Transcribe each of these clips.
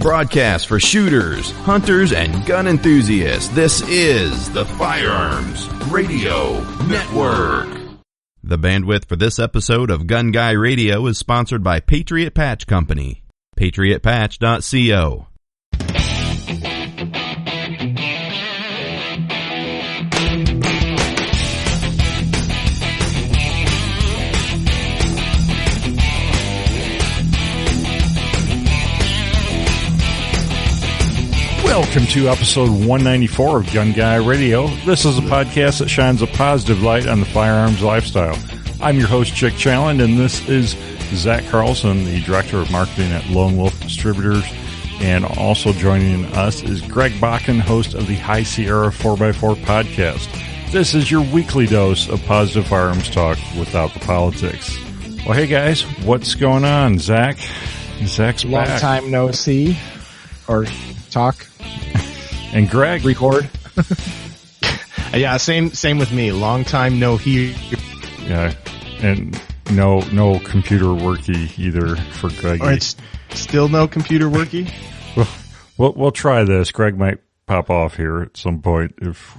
Broadcast for shooters, hunters, and gun enthusiasts. This is the Firearms Radio Network. The bandwidth for this episode of Gun Guy Radio is sponsored by Patriot Patch Company. PatriotPatch.co. Welcome to episode 194 of Gun Guy Radio. This is a podcast that shines a positive light on the firearms lifestyle. I'm your host, Jake Challand, and this is Zack Carlson, the Director of Marketing at Lone Wolf Distributors. And also joining us is Greg Bakken, host of the High Sierra 4x4 podcast. This is your weekly dose of positive firearms talk without the politics. Well, hey guys, what's going on? Zack? Zack's Long back. time no see or talk. And Greg. Record. Yeah, same with me. Long time no hear. Yeah, and no computer worky either for Greg. Or it's still no computer worky? We'll try this. Greg might pop off here at some point if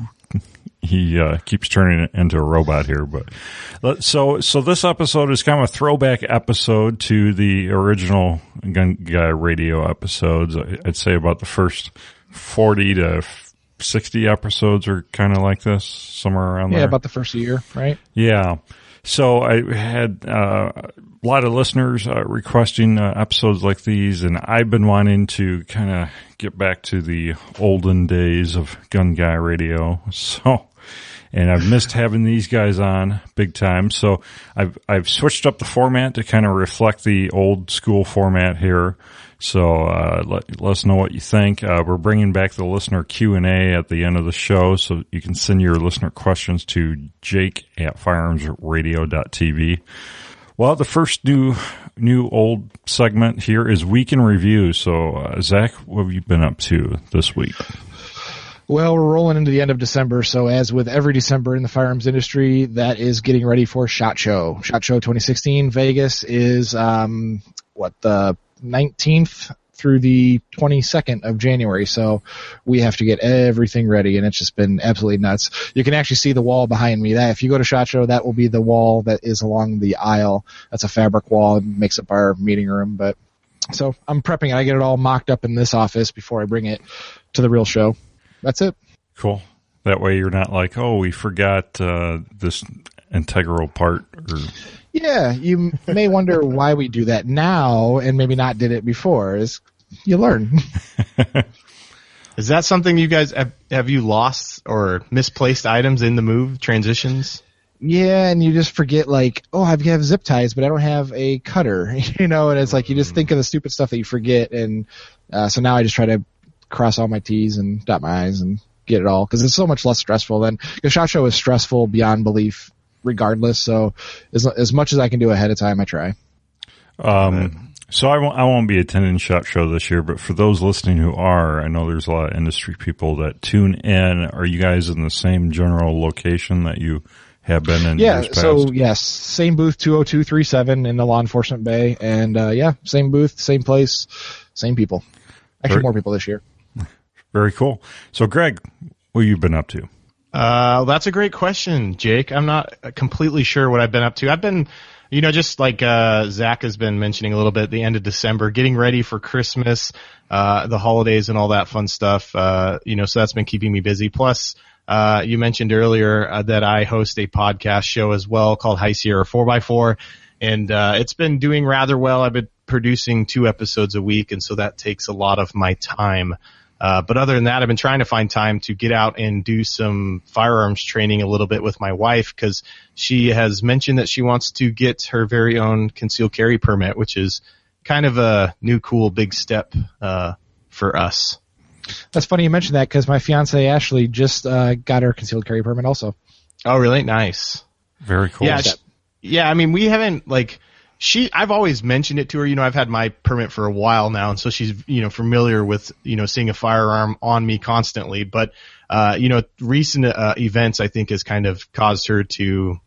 he keeps turning it into a robot here. But so this episode is kind of a throwback episode to the original Gun Guy Radio episodes. I'd say about the first 40 to 60 episodes are kind of like this, somewhere around there. Yeah, about the first year, right? Yeah. So I had a lot of listeners requesting episodes like these, and I've been wanting to kind of get back to the olden days of Gun Guy Radio. And I've missed having these guys on big time. So I've switched up the format to kind of reflect the old school format here. So let us know what you think. We're bringing back the listener Q&A at the end of the show, so you can send your listener questions to jake@firearmsradio.tv. Well, the first new old segment here is Week in Review. So, Zack, what have you been up to this week? Well, we're rolling into the end of December, so as with every December in the firearms industry, that is getting ready for SHOT Show. SHOT Show 2016, Vegas is, the 19th through the 22nd of January, so we have to get everything ready, and it's just been absolutely nuts. You can actually see the wall behind me. That if you go to SHOT Show, that will be the wall that is along the aisle. That's a fabric wall. It makes up our meeting room, but so I'm prepping. I get it all mocked up in this office before I bring it to the real show. That's it. Cool. That way you're not like, oh, we forgot this integral part. Yeah, you may wonder why we do that now and maybe not did it before. Is you learn. Is that something you guys have you lost or misplaced items in the move transitions? Yeah, and you just forget, like, oh, I have zip ties, but I don't have a cutter, and it's like you just think of the stupid stuff that you forget, and so now I just try to cross all my T's and dot my I's and get it all, because it's so much less stressful than the SHOT Show is stressful beyond belief regardless, so as much as I can do ahead of time, I try. So I won't be attending SHOT Show this year, but for those listening who are, I know there's a lot of industry people that tune in. Are you guys in the same general location that you have been in years past? So yes, same booth, 20237 in the law enforcement bay, and same booth, same place, same people. Actually, more people this year. Very cool. So, Greg, what have you been up to? That's a great question, Jake. I'm not completely sure what I've been up to. I've been, just like Zack has been mentioning a little bit, the end of December, getting ready for Christmas, the holidays and all that fun stuff. So that's been keeping me busy. Plus, you mentioned earlier that I host a podcast show as well called High Sierra 4x4, and it's been doing rather well. I've been producing 2 episodes a week, and so that takes a lot of my time. But other than that, I've been trying to find time to get out and do some firearms training a little bit with my wife, because she has mentioned that she wants to get her very own concealed carry permit, which is kind of a new, cool, big step for us. That's funny you mentioned that, because my fiance Ashley just got her concealed carry permit also. Oh, really? Nice. Very cool. Yeah. I mean, we haven't I've always mentioned it to her. I've had my permit for a while now, and so she's, familiar with, seeing a firearm on me constantly. But, recent events, I think, has kind of caused her to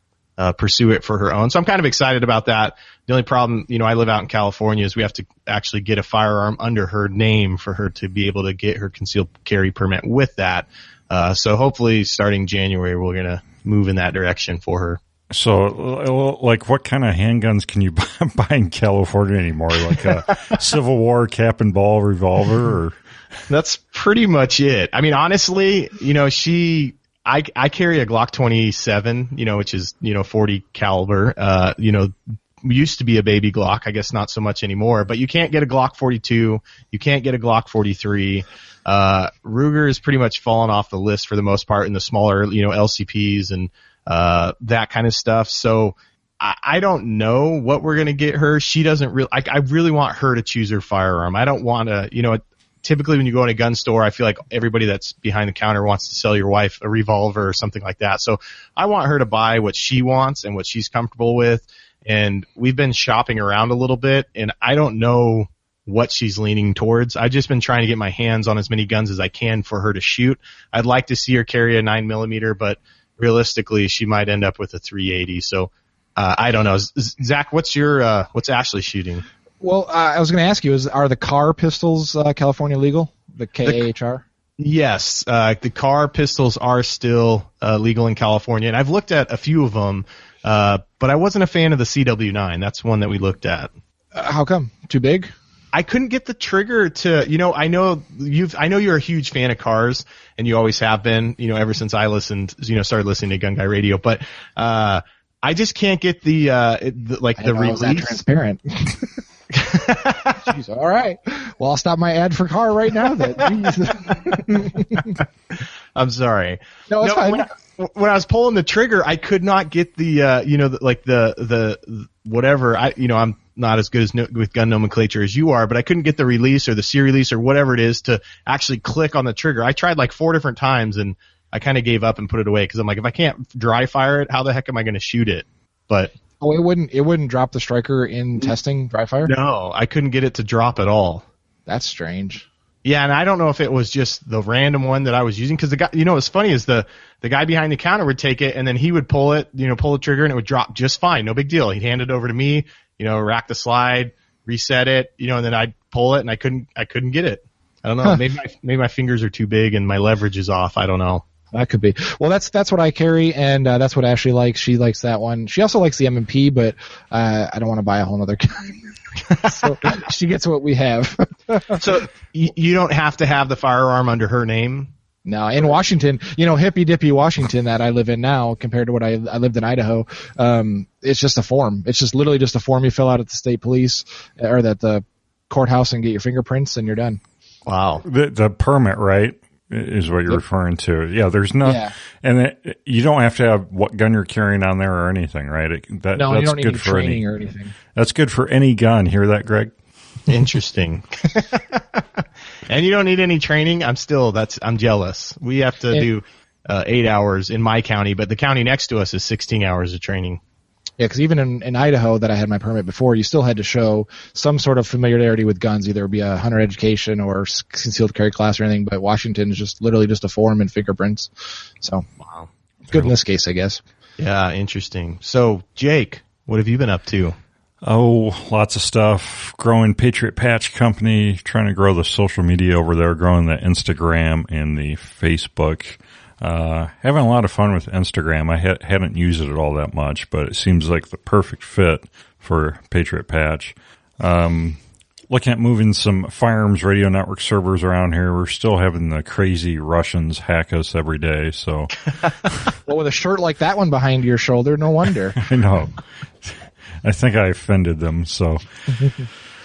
pursue it for her own. So I'm kind of excited about that. The only problem, I live out in California, is we have to actually get a firearm under her name for her to be able to get her concealed carry permit with that. So hopefully starting January, we're going to move in that direction for her. So, like, what kind of handguns can you buy in California anymore? Like a Civil War cap and ball revolver? Or? That's pretty much it. I mean, honestly, I carry a Glock 27, which is, 40 caliber, used to be a baby Glock. I guess not so much anymore, but you can't get a Glock 42. You can't get a Glock 43. Ruger has pretty much fallen off the list for the most part in the smaller, LCPs and, that kind of stuff. So I don't know what we're going to get her. She doesn't really, I really want her to choose her firearm. I don't want to, typically when you go in a gun store, I feel like everybody that's behind the counter wants to sell your wife a revolver or something like that. So I want her to buy what she wants and what she's comfortable with. And we've been shopping around a little bit, and I don't know what she's leaning towards. I've just been trying to get my hands on as many guns as I can for her to shoot. I'd like to see her carry a 9mm, but realistically, she might end up with a 380. So I don't know. Zach, what's Ashley shooting? Well, I was going to ask you, are the car pistols California legal? The KAHR? Yes, the car pistols are still legal in California, and I've looked at a few of them, but I wasn't a fan of the CW9. That's one that we looked at. How come? Too big? I couldn't get the trigger to, I know you're a huge fan of cars, and you always have been, ever since I started listening to Gun Guy Radio, but I just can't get the release. That transparent. Jeez, all right. Well, I'll stop my ad for car right now then. I'm sorry. No, it's fine. When I was pulling the trigger, I could not get the the whatever. I'm not as good with gun nomenclature as you are, but I couldn't get the release or the C release or whatever it is to actually click on the trigger. I tried like 4 different times, and I kind of gave up and put it away because I'm like, if I can't dry fire it, how the heck am I going to shoot it? But it wouldn't drop the striker in testing dry fire? No, I couldn't get it to drop at all. That's strange. Yeah, and I don't know if it was just the random one that I was using, because the guy, what's funny is the guy behind the counter would take it, and then he would pull the trigger, and it would drop just fine, no big deal. He'd hand it over to me, rack the slide, reset it, and then I'd pull it, and I couldn't get it. I don't know. Maybe my fingers are too big and my leverage is off. I don't know. That could be. Well, that's what I carry, and that's what Ashley likes. She likes that one. She also likes the M&P, but I don't want to buy a whole other gun. So she gets what we have. So you don't have to have the firearm under her name? No, in Washington, hippy dippy Washington that I live in now compared to what I lived in Idaho, it's just a form. It's just literally just a form you fill out at the state police or at the courthouse and get your fingerprints, and you're done. Wow. The permit, right, is what you're referring to. Yeah, there's no, and you don't have to have what gun you're carrying on there or anything, right? No, that's you don't need good any for training or anything. That's good for any gun. Hear that, Greg? Interesting. And you don't need any training? I'm jealous. We have to do 8 hours in my county, but the county next to us is 16 hours of training. Yeah, because even in Idaho that I had my permit before, you still had to show some sort of familiarity with guns, either it be a hunter education or concealed carry class or anything, but Washington is just literally just a form and fingerprints. So, wow. Good in this case, I guess. Yeah, interesting. So, Jake, what have you been up to? Oh, lots of stuff. Growing Patriot Patch Company, trying to grow the social media over there, growing the Instagram and the Facebook. Having a lot of fun with Instagram. I hadn't used it at all that much, but it seems like the perfect fit for Patriot Patch. Looking at moving some Firearms Radio Network servers around here. We're still having the crazy Russians hack us every day, so. Well, with a shirt like that one behind your shoulder, no wonder. I know. I think I offended them, so.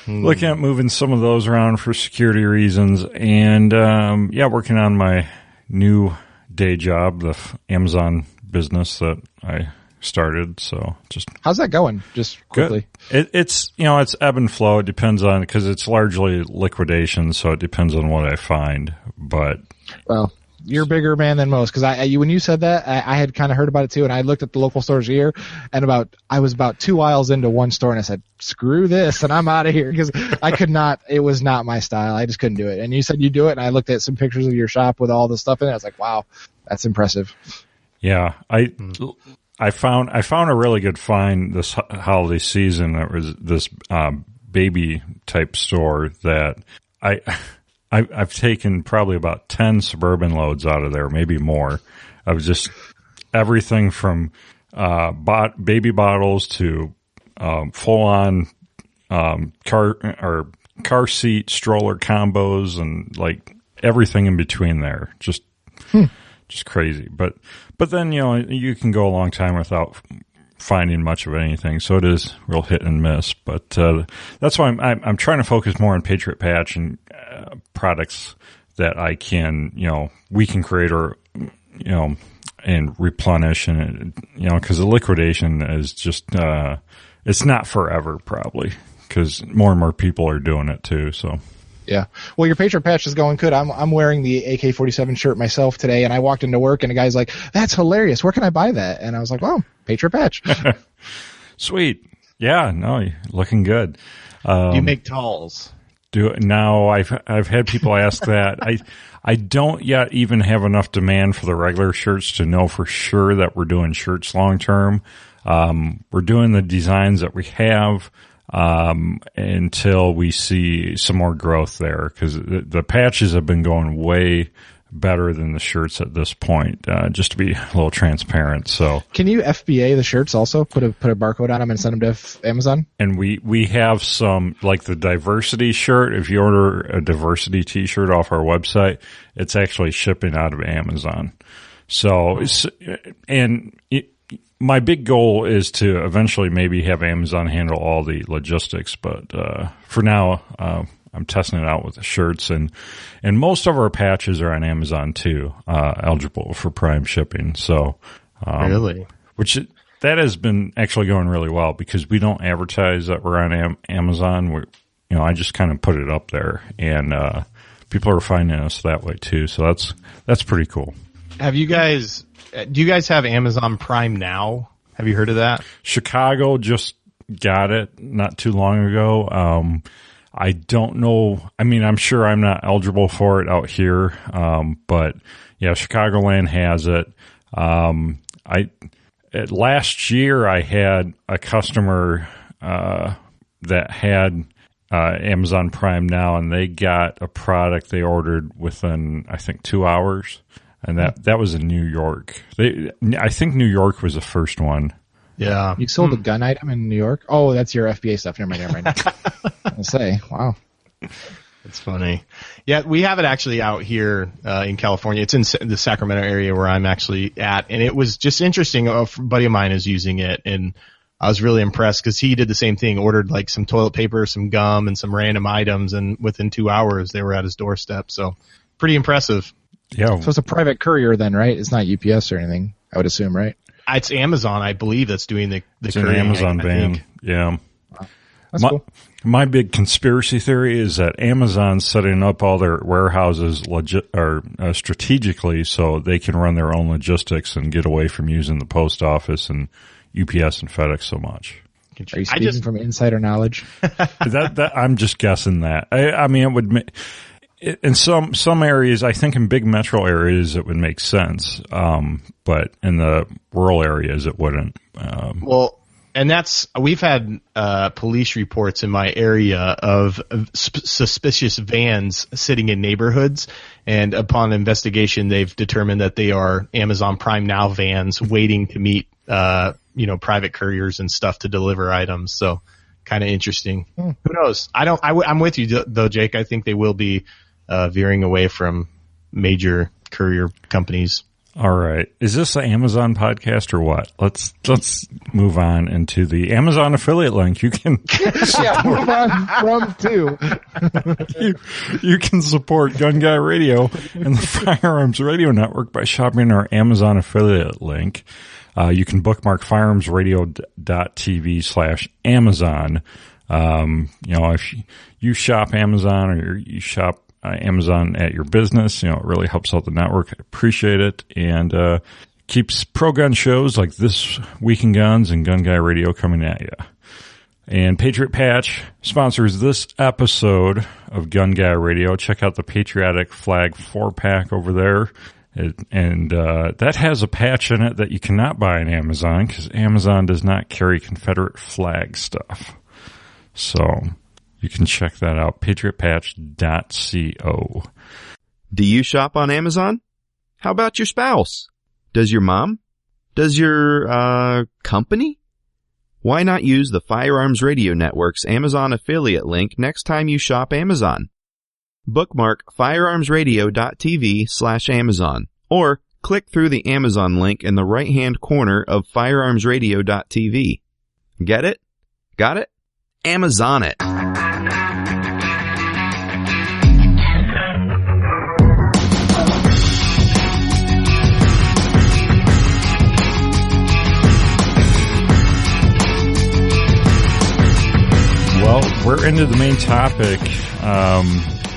Looking at moving some of those around for security reasons, and working on my new day job, the Amazon business that I started. So just how's that going? Just quickly. It's ebb and flow. It depends on, because it's largely liquidation, so it depends on what I find. But well, you're a bigger man than most, because when you said that, I had kind of heard about it too, and I looked at the local stores here, and I was about 2 aisles into one store, and I said, screw this, and I'm out of here, because I could not, it was not my style. I just couldn't do it. And you said you do it, and I looked at some pictures of your shop with all the stuff in it. I was like, wow, that's impressive. Yeah, I found a really good find this holiday season. It was this baby type store that I've taken probably about 10 Suburban loads out of there, maybe more. Of just everything from baby bottles to full on car seat stroller combos and like everything in between there. Just crazy. But then, you can go a long time without finding much of anything. So it is real hit and miss. But that's why I'm trying to focus more on Patriot Patch and products that I can, we can create or, and replenish and, because the liquidation is just, it's not forever probably because more and more people are doing it too. So. Yeah. Well, your Patriot Patch is going good. I'm wearing the AK-47 shirt myself today, and I walked into work, and a guy's like, "That's hilarious. Where can I buy that?" And I was like, "Well, Patriot Patch." Sweet. Yeah. No, you're looking good. Do you make talls? No, I've had people ask that. I don't yet even have enough demand for the regular shirts to know for sure that we're doing shirts long term. We're doing the designs that we have. Until we see some more growth there, because the patches have been going way better than the shirts at this point, just to be a little transparent. So can you FBA the shirts also? Put a barcode on them and send them to Amazon? And we have some, like the diversity shirt. If you order a diversity t-shirt off our website, it's actually shipping out of Amazon. So, my big goal is to eventually maybe have Amazon handle all the logistics, but for now, I'm testing it out with the shirts, and most of our patches are on Amazon too, eligible for Prime shipping. So, really, that has been actually going really well because we don't advertise that we're on Amazon. I just kind of put it up there, and people are finding us that way too. So that's pretty cool. Do you guys have Amazon Prime Now? Have you heard of that? Chicago just got it not too long ago. I don't know. I mean, I'm sure I'm not eligible for it out here. But yeah, Chicagoland has it. Last year I had a customer, that had, Amazon Prime Now, and they got a product they ordered within, I think, 2 hours. And that was in New York. I think New York was the first one. Yeah. You sold a gun item in New York? Oh, that's your FBA stuff. Never mind. I'll say, wow. It's funny. Yeah, we have it actually out here in California. It's in the Sacramento area where I'm actually at. And it was just interesting. A buddy of mine is using it, and I was really impressed because he did the same thing, ordered like some toilet paper, some gum, and some random items, and within 2 hours they were at his doorstep. So pretty impressive. Yeah. So it's a private courier then, right? It's not UPS or anything, I would assume, right? It's Amazon, I believe, that's doing the it's courier. An Amazon van. Yeah. Wow. That's cool. My big conspiracy theory is that Amazon's setting up all their warehouses strategically so they can run their own logistics and get away from using the post office and UPS and FedEx so much. Are you speaking from insider knowledge? that I'm just guessing that. I mean, it would make... In some areas, I think in big metro areas, it would make sense. But in the rural areas, it wouldn't. And we've had police reports in my area of suspicious vans sitting in neighborhoods, and upon investigation, they've determined that they are Amazon Prime Now vans waiting to meet, private couriers and stuff to deliver items. So kind of interesting. Who knows? I'm with you though, Jake. I think they will be veering away from major courier companies. All right. Is this an Amazon podcast or what? Let's move on into the Amazon affiliate link. You can move on from to. You can support Gun Guy Radio and the Firearms Radio Network by shopping our Amazon affiliate link. You can bookmark firearmsradio.tv/Amazon. If you shop Amazon or you shop Amazon at your business, it really helps out the network. I appreciate it, and keeps pro gun shows like This Week in Guns and Gun Guy Radio coming at you. And Patriot Patch sponsors this episode of Gun Guy Radio. Check out the Patriotic Flag 4-pack over there. That has a patch in it that you cannot buy on Amazon because Amazon does not carry Confederate flag stuff. So you can check that out, patriotpatch.co. Do you shop on Amazon? How about your spouse? Does your mom? Does your company? Why not use the Firearms Radio Network's Amazon affiliate link next time you shop Amazon? Bookmark firearmsradio.tv/Amazon or click through the Amazon link in the right-hand corner of firearmsradio.tv. Get it? Got it? Amazon it. Well, we're into the main topic.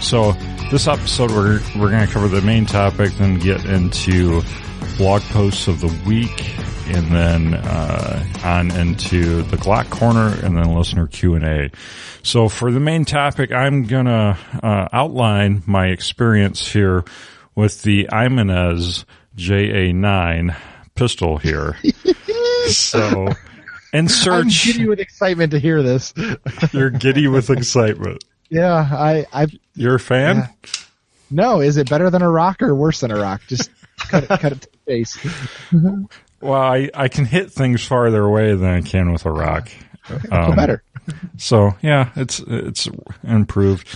So this episode, we're going to cover the main topic, then get into blog posts of the week, and then on into the Glock Corner, and then listener Q&A. So for the main topic, I'm going to outline my experience here with the Ibanez JA9 pistol here. So... And search. I'm giddy with excitement to hear this. You're giddy with excitement. Yeah, You're a fan? Yeah. No, is it better than a rock or worse than a rock? Just cut it to the face. Well, I can hit things farther away than I can with a rock. Better. So yeah, it's improved.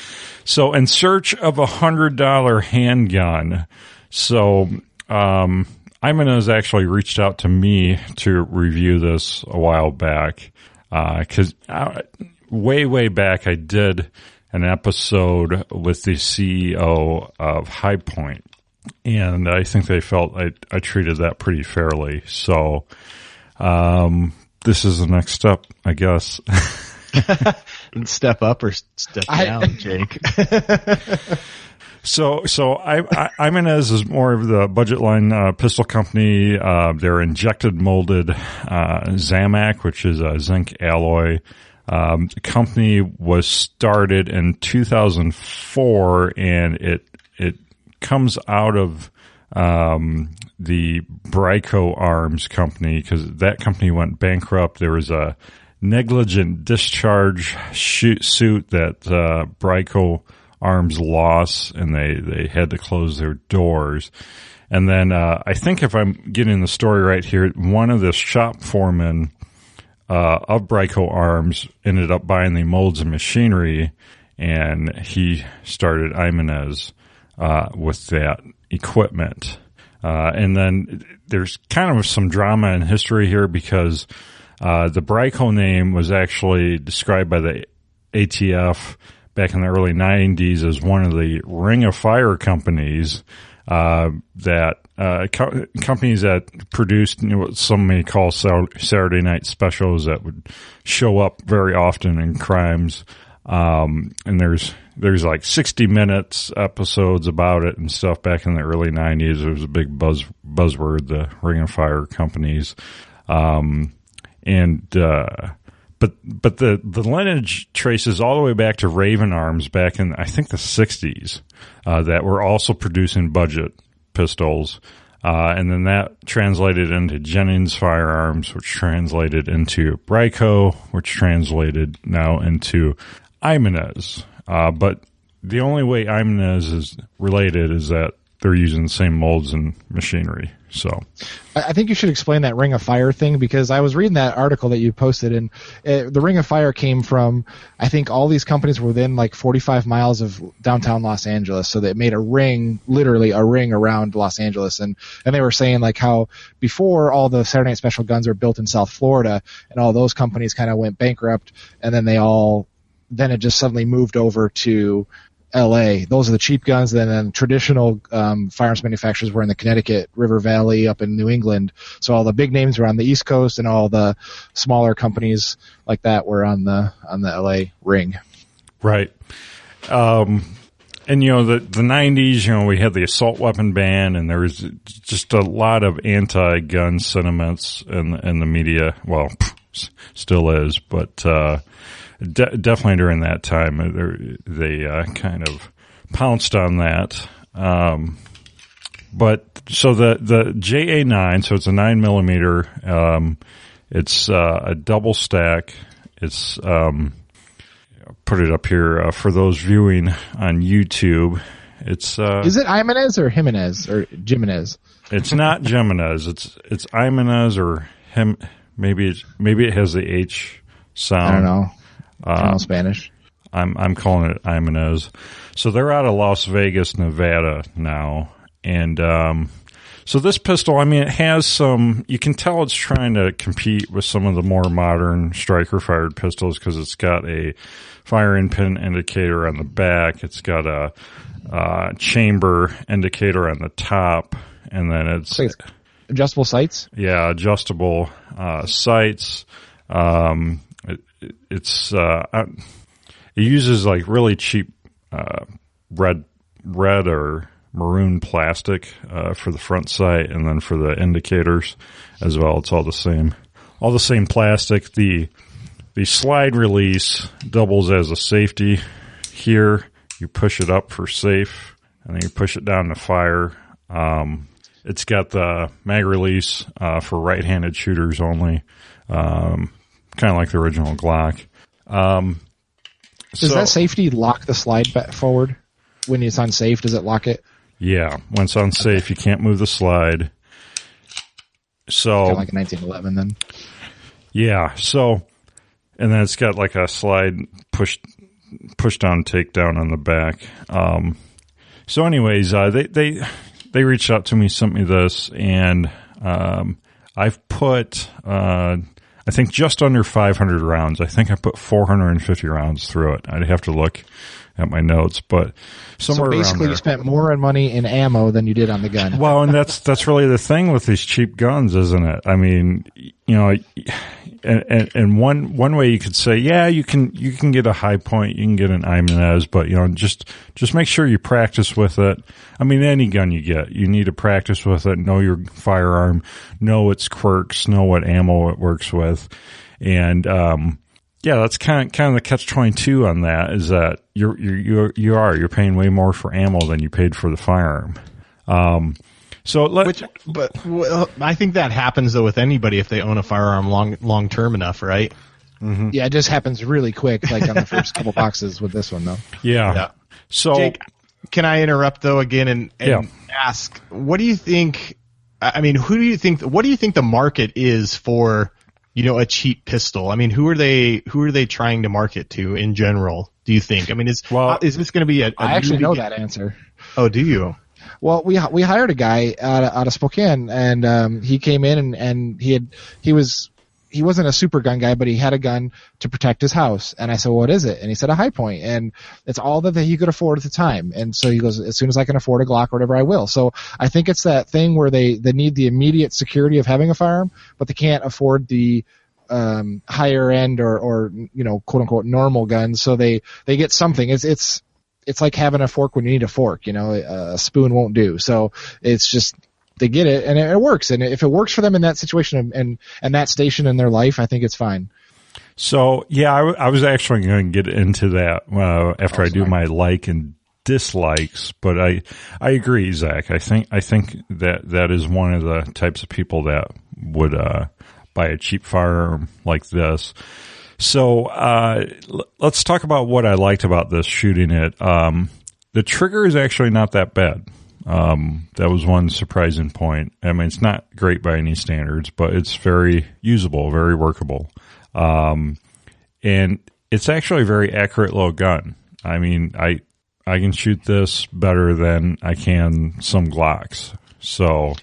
So in search of $100 handgun. So Ibanez actually reached out to me to review this a while back, because way back I did an episode with the CEO of High Point, and I think they felt I treated that pretty fairly. So this is the next step, I guess. Step up or step down, Jake? So Ibanez is more of the budget line pistol company. They're injected molded Zamac, which is a zinc alloy. The company was started in 2004, and it comes out of the Brico Arms company, because that company went bankrupt. There was a negligent discharge suit that Brico Arms loss, and they had to close their doors. And then I think if I'm getting the story right here, one of the shop foremen of Brico Arms ended up buying the molds and machinery, and he started Ibanez with that equipment. And then there's kind of some drama in history here, because the Brico name was actually described by the ATF back in the early 90s as one of the Ring of Fire companies, that companies that produced what some may call Saturday night specials that would show up very often in crimes. And there's like 60 minutes episodes about it and stuff back in the early 90s. It was a big buzzword, the Ring of Fire companies. But the lineage traces all the way back to Raven Arms back in, I think, the 60s, that were also producing budget pistols. And then that translated into Jennings Firearms, which translated into Brico, which translated now into Ibanez. But the only way Ibanez is related is that they're using the same molds and machinery. So I think you should explain that Ring of Fire thing, because I was reading that article that you posted, and the Ring of Fire came from, I think all these companies were within like 45 miles of downtown Los Angeles, so they made a ring, literally a ring around Los Angeles, and they were saying like how before all the Saturday Night Special guns were built in South Florida, and all those companies kind of went bankrupt, and then then it just suddenly moved over to LA. Those are the cheap guns. Then traditional firearms manufacturers were in the Connecticut River Valley up in New England. So all the big names were on the East Coast, and all the smaller companies like that were on the LA ring. Right. And the 90s, we had the assault weapon ban, and there was just a lot of anti-gun sentiments in the media. Well, still is, but definitely during that time, they kind of pounced on that. But So the JA9, so it's a 9mm. It's a double stack. It's put it up here for those viewing on YouTube. It's is it Jimenez or Jimenez or Jimenez? It's not Jimenez. It's Jimenez or him. Maybe it has the H sound. I don't know. I don't know Spanish. I'm calling it Jimenez. So they're out of Las Vegas, Nevada now. And so this pistol, I mean, it has some, you can tell it's trying to compete with some of the more modern striker-fired pistols because it's got a firing pin indicator on the back. It's got a chamber indicator on the top. And then it's adjustable sights. Yeah, adjustable sights. It uses like really cheap red or maroon plastic for the front sight, and then for the indicators as well. It's all the same plastic. The slide release doubles as a safety. Here you push it up for safe, and then you push it down to fire. It's got the mag release for right-handed shooters only, kind of like the original Glock. Does that safety lock the slide back forward when it's unsafe? Does it lock it? Yeah, when it's unsafe, you can't move the slide. So kind of like a 1911 then. Yeah. So, and then it's got like a slide push down takedown on the back. So, anyways, they reached out to me, sent me this, and I've put I think just under 500 rounds. I think I put 450 rounds through it. I'd have to look at my notes, but somewhere so basically around there. You spent more money in ammo than you did on the gun. Well, and that's really the thing with these cheap guns, isn't it? I mean, you know, and one way you could say, yeah, you can get a high point, you can get an Jimenez, but you know, just make sure you practice with it. I mean, any gun you get, you need to practice with it, know your firearm, know its quirks, know what ammo it works with, and yeah, that's kind of the catch-22 on that, is that you're paying way more for ammo than you paid for the firearm. I think that happens though with anybody if they own a firearm long term enough, right? Mm-hmm. Yeah, it just happens really quick, like on the first couple boxes with this one though. Yeah. So, Jake, can I interrupt though again and ask, what do you think? I mean, what do you think the market is for? You know, a cheap pistol. I mean, who are they trying to market to in general, do you think? I mean, is this going to be I actually know that answer. Oh, do you? Well, we hired a guy out of Spokane, and he came in and he wasn't a super gun guy, but he had a gun to protect his house. And I said, what is it? And he said a High Point, and it's all that he could afford at the time. And so he goes, as soon as I can afford a Glock or whatever, I will. So I think it's that thing where they need the immediate security of having a firearm, but they can't afford the higher end or you know, quote unquote normal guns. So they get something. It's like having a fork when you need a fork. You know, a spoon won't do. So it's just, they get it and it works. And if it works for them in that situation and that station in their life, I think it's fine. So yeah, I was actually going to get into that after I do my like and dislikes, but I agree, Zach. I think that is one of the types of people that would buy a cheap firearm like this. So let's talk about what I liked about this shooting it. The trigger is actually not that bad. That was one surprising point. I mean, it's not great by any standards, but it's very usable, very workable. And it's actually a very accurate little gun. I mean, I can shoot this better than I can some Glocks. So,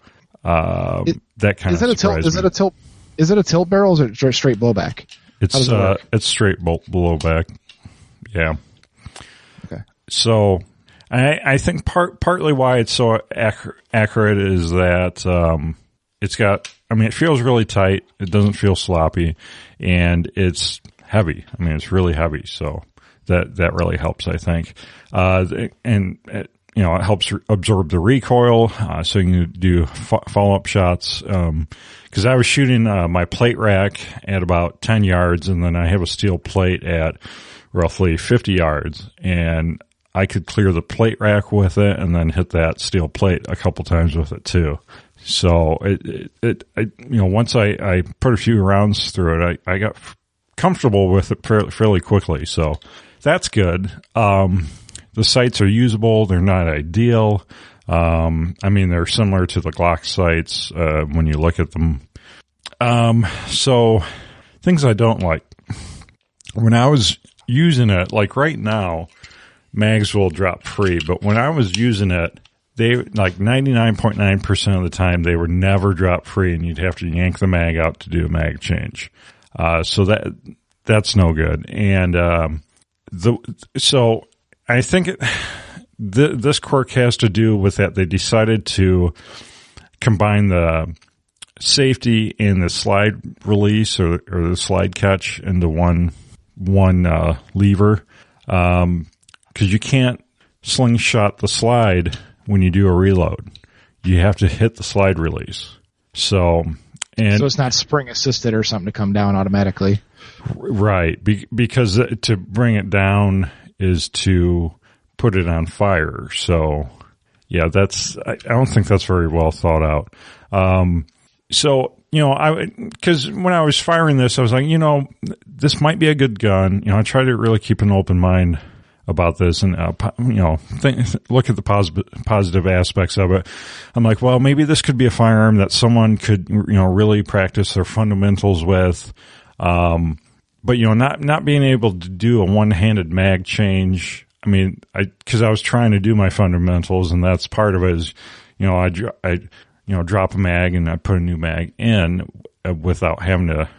that kind of surprised me. Is it a tilt barrel or straight blowback? It's straight blowback. Yeah. Okay. So, I think partly why it's so accurate is that it's got, I mean, it feels really tight. It doesn't feel sloppy, and it's heavy. I mean, it's really heavy. So that really helps, I think. And you know, it helps absorb the recoil, so you can do follow-up shots. Because I was shooting my plate rack at about 10 yards, and then I have a steel plate at roughly 50 yards, and I could clear the plate rack with it and then hit that steel plate a couple times with it too. So once I put a few rounds through it, I got comfortable with it fairly quickly. So that's good. The sights are usable. They're not ideal. They're similar to the Glock sights, when you look at them. So things I don't like. When I was using it, like right now, mags will drop free, but when I was using it, they, like 99.9% of the time, they were never drop free, and you'd have to yank the mag out to do a mag change. So that's no good. And, so I think this quirk has to do with that they decided to combine the safety and the slide release or the slide catch into one lever, because you can't slingshot the slide when you do a reload. You have to hit the slide release. So it's not spring assisted or something to come down automatically. Right. Because to bring it down is to put it on fire. So yeah, I don't think that's very well thought out. Because when I was firing this, I was like, this might be a good gun. I try to really keep an open mind about this and, look at the positive aspects of it. I'm like, well, maybe this could be a firearm that someone could, really practice their fundamentals with. But not being able to do a one-handed mag change. Because I was trying to do my fundamentals, and that's part of it is, I drop a mag and I put a new mag in without having to,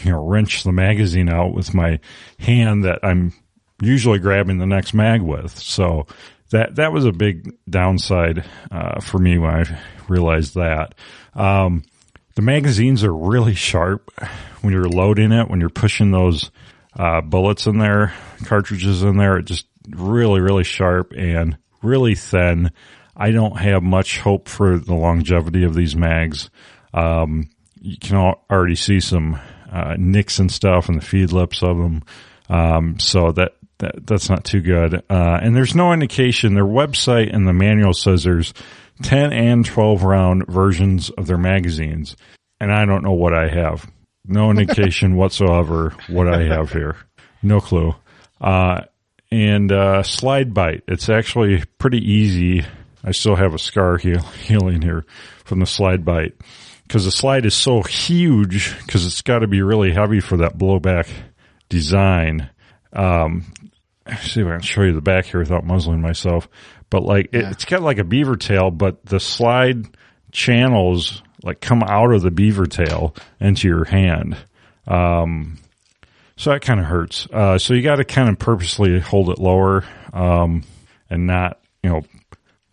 wrench the magazine out with my hand that I'm usually grabbing the next mag with. So that was a big downside, for me when I realized that. The magazines are really sharp when you're loading it, when you're pushing those, bullets in there, cartridges in there. It's just really, really sharp and really thin. I don't have much hope for the longevity of these mags. You can already see some nicks and stuff in the feed lips of them. So that's not too good. And there's no indication. Their website and the manual says there's 10 and 12 round versions of their magazines. And I don't know what I have. No indication whatsoever what I have here. No clue. And slide bite. It's actually pretty easy. I still have a scar healing here from the slide bite, because the slide is so huge, because it's got to be really heavy for that blowback design. See if I can show you the back here without muzzling myself. But it's got like a beaver tail, but the slide channels come out of the beaver tail into your hand. So that kind of hurts. So you got to kind of purposely hold it lower, and not,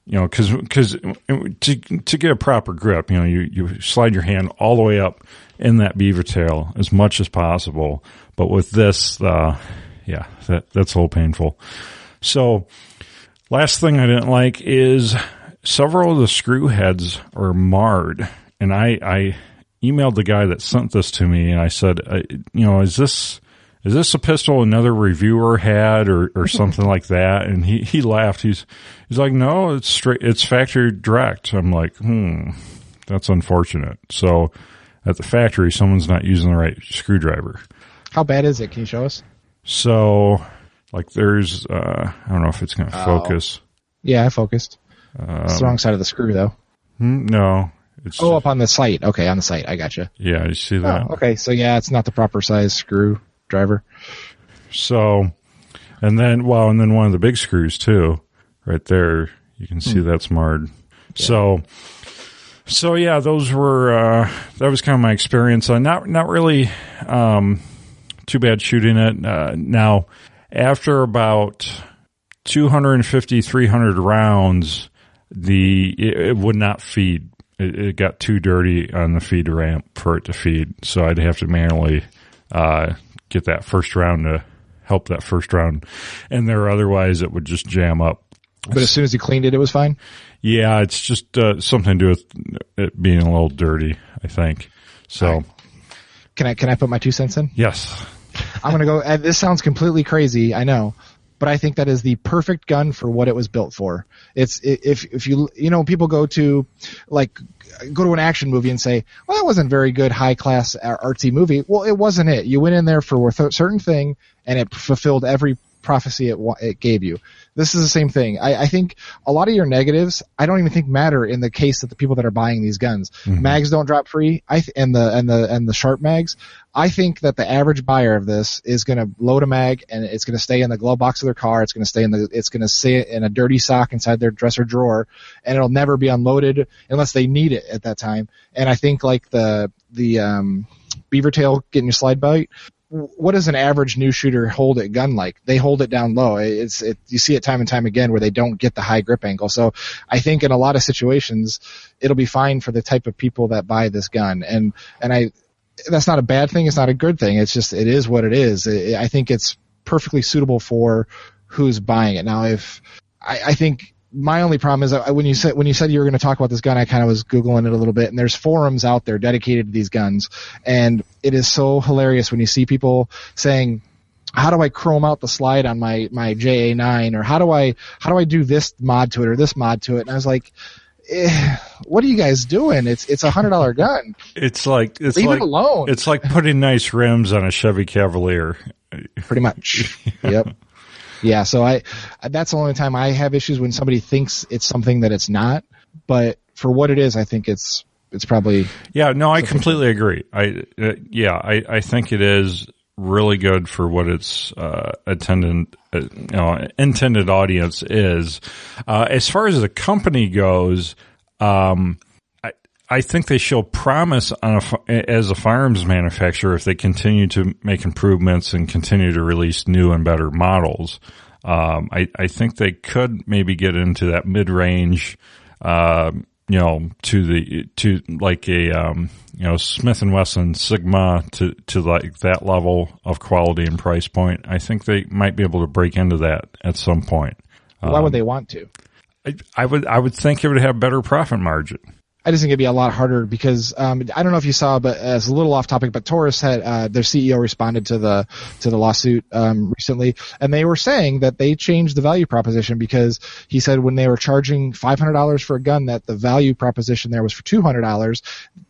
because to get a proper grip, you slide your hand all the way up in that beaver tail as much as possible. But with this, that's a little painful. So last thing I didn't like is several of the screw heads are marred. And I emailed the guy that sent this to me, and I said, is this a pistol another reviewer had or something like that? And he laughed. He's like, no, it's factory direct. I'm like, that's unfortunate. So at the factory, someone's not using the right screwdriver. How bad is it? Can you show us? So there's, I don't know if it's going to focus. Yeah, I focused. It's the wrong side of the screw though. No. It's up on the site. Okay, on the site. I gotcha. Yeah, you see that? Oh, okay, so yeah, it's not the proper size screwdriver. So, and then one of the big screws too, right there. You can see that's marred. Yeah. So yeah, those were, that was kind of my experience. Not really, too bad shooting it. Now, after about 250, 300 rounds, it would not feed. It got too dirty on the feed ramp for it to feed. So I'd have to manually, get that first round to help that first round in there. Otherwise it would just jam up. But as soon as you cleaned it, it was fine? Yeah, it's just, something to do with it being a little dirty, I think. So. Right. Can I put my 2 cents in? Yes. I'm going to go, this sounds completely crazy, I know, but I think that is the perfect gun for what it was built for. It's if you people go to an action movie and say, well, that wasn't very good, high class artsy movie. Well, it wasn't it. You went in there for a certain thing, and it fulfilled every prophecy it gave you. This is the same thing. I think a lot of your negatives, I don't even think matter in the case of the people that are buying these guns. Mm-hmm. Mags don't drop free. And the sharp mags. I think that the average buyer of this is going to load a mag, and it's going to stay in the glove box of their car. It's going to stay in a dirty sock inside their dresser drawer, and it'll never be unloaded unless they need it at that time. And I think like the beaver tail getting your slide bite. What does an average new shooter hold a gun like? They hold it down low. You see it time and time again where they don't get the high grip angle. So I think in a lot of situations, it'll be fine for the type of people that buy this gun. And that's not a bad thing. It's not a good thing. It's just, it is what it is. I think it's perfectly suitable for who's buying it. Now, I think my only problem is that when you said you were going to talk about this gun, I kind of was Googling it a little bit, and there's forums out there dedicated to these guns, and it is so hilarious when you see people saying, how do I chrome out the slide on my JA9, or how do I do this mod to it or this mod to it? And I was like, what are you guys doing? It's $100 gun. Leave it alone. It's like putting nice rims on a Chevy Cavalier. Pretty much. Yep. Yeah, so that's the only time I have issues, when somebody thinks it's something that it's not. But for what it is, I think it's probably. Yeah, no, I completely agree. I think it is really good for what its intended audience is. As far as the company goes, I think they show promise as a firearms manufacturer if they continue to make improvements and continue to release new and better models. I think they could maybe get into that mid-range, to like a Smith & Wesson Sigma to like that level of quality and price point. I think they might be able to break into that at some point. Why would they want to? I would think it would have better profit margin. I just think it'd be a lot harder because I don't know if you saw, but as a little off topic, but Taurus had their CEO responded to the lawsuit recently, and they were saying that they changed the value proposition because he said when they were charging $500 for a gun, that the value proposition there was for $200.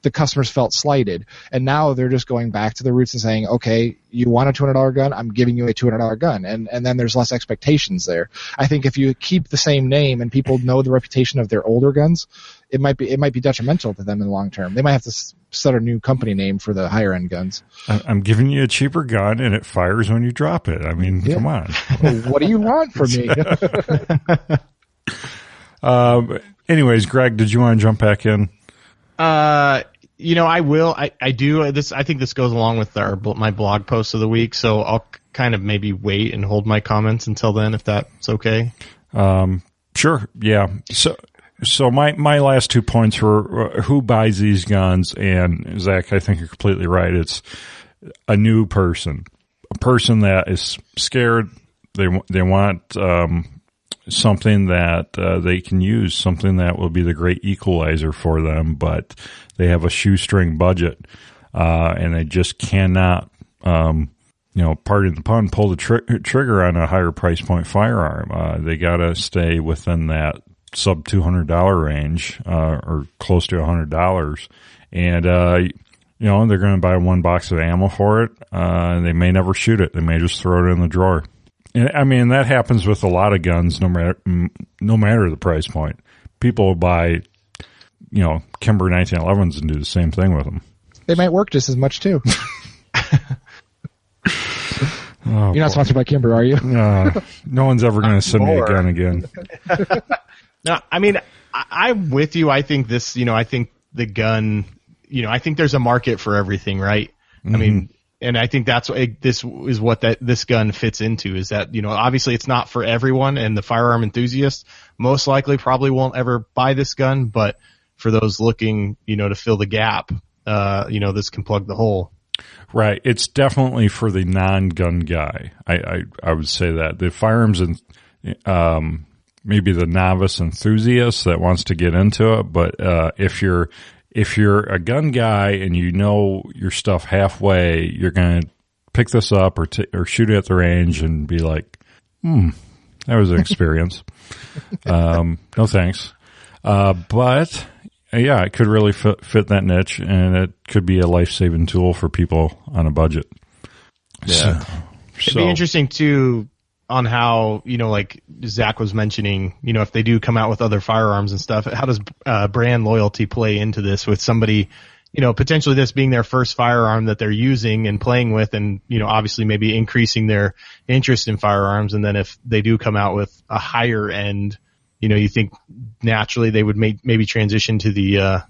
The customers felt slighted, and now they're just going back to the roots and saying, okay, you want a $200 gun, I'm giving you a $200 gun, and then there's less expectations there. I think if you keep the same name and people know the reputation of their older guns, it might be detrimental to them in the long term. They might have to start a new company name for the higher end guns. I'm giving you a cheaper gun and it fires when you drop it. I mean, Come on. What do you want from me? Anyways, Greg, did you want to jump back in? I will. I do. I think this goes along with my blog post of the week, so I'll kind of maybe wait and hold my comments until then, if that's okay. Sure. Yeah. So my last 2 points were who buys these guns, and Zach, I think you're completely right. It's a new person, a person that is scared. They want something that they can use, something that will be the great equalizer for them, but they have a shoestring budget, and they just cannot, pardon the pun, pull the trigger on a higher price point firearm. They got to stay within that sub $200 range, or close to $100. And, they're going to buy one box of ammo for it. They may never shoot it. They may just throw it in the drawer. And I mean, that happens with a lot of guns, no matter the price point. People will buy, Kimber 1911s and do the same thing with them. They might work just as much too. You're not sponsored by Kimber, are you? No one's ever going to send me a gun again. No, I mean, I'm with you. I think this, I think the gun, I think there's a market for everything, right? Mm-hmm. I mean, and I think this is what this gun fits into, is that, obviously it's not for everyone, and the firearm enthusiasts most likely probably won't ever buy this gun, but for those looking, to fill the gap, this can plug the hole. Right. It's definitely for the non-gun guy. I would say that the firearms and, maybe the novice enthusiast that wants to get into it. But, if you're a gun guy and your stuff halfway, you're going to pick this up or shoot it at the range and be like, That was an experience. No thanks. But yeah, it could really fit that niche, and it could be a life-saving tool for people on a budget. Yeah. It'd be interesting too on how, like Zach was mentioning, if they do come out with other firearms and stuff, how does brand loyalty play into this with somebody, potentially this being their first firearm that they're using and playing with, and, obviously maybe increasing their interest in firearms. And then if they do come out with a higher end, you think naturally they would maybe transition to the,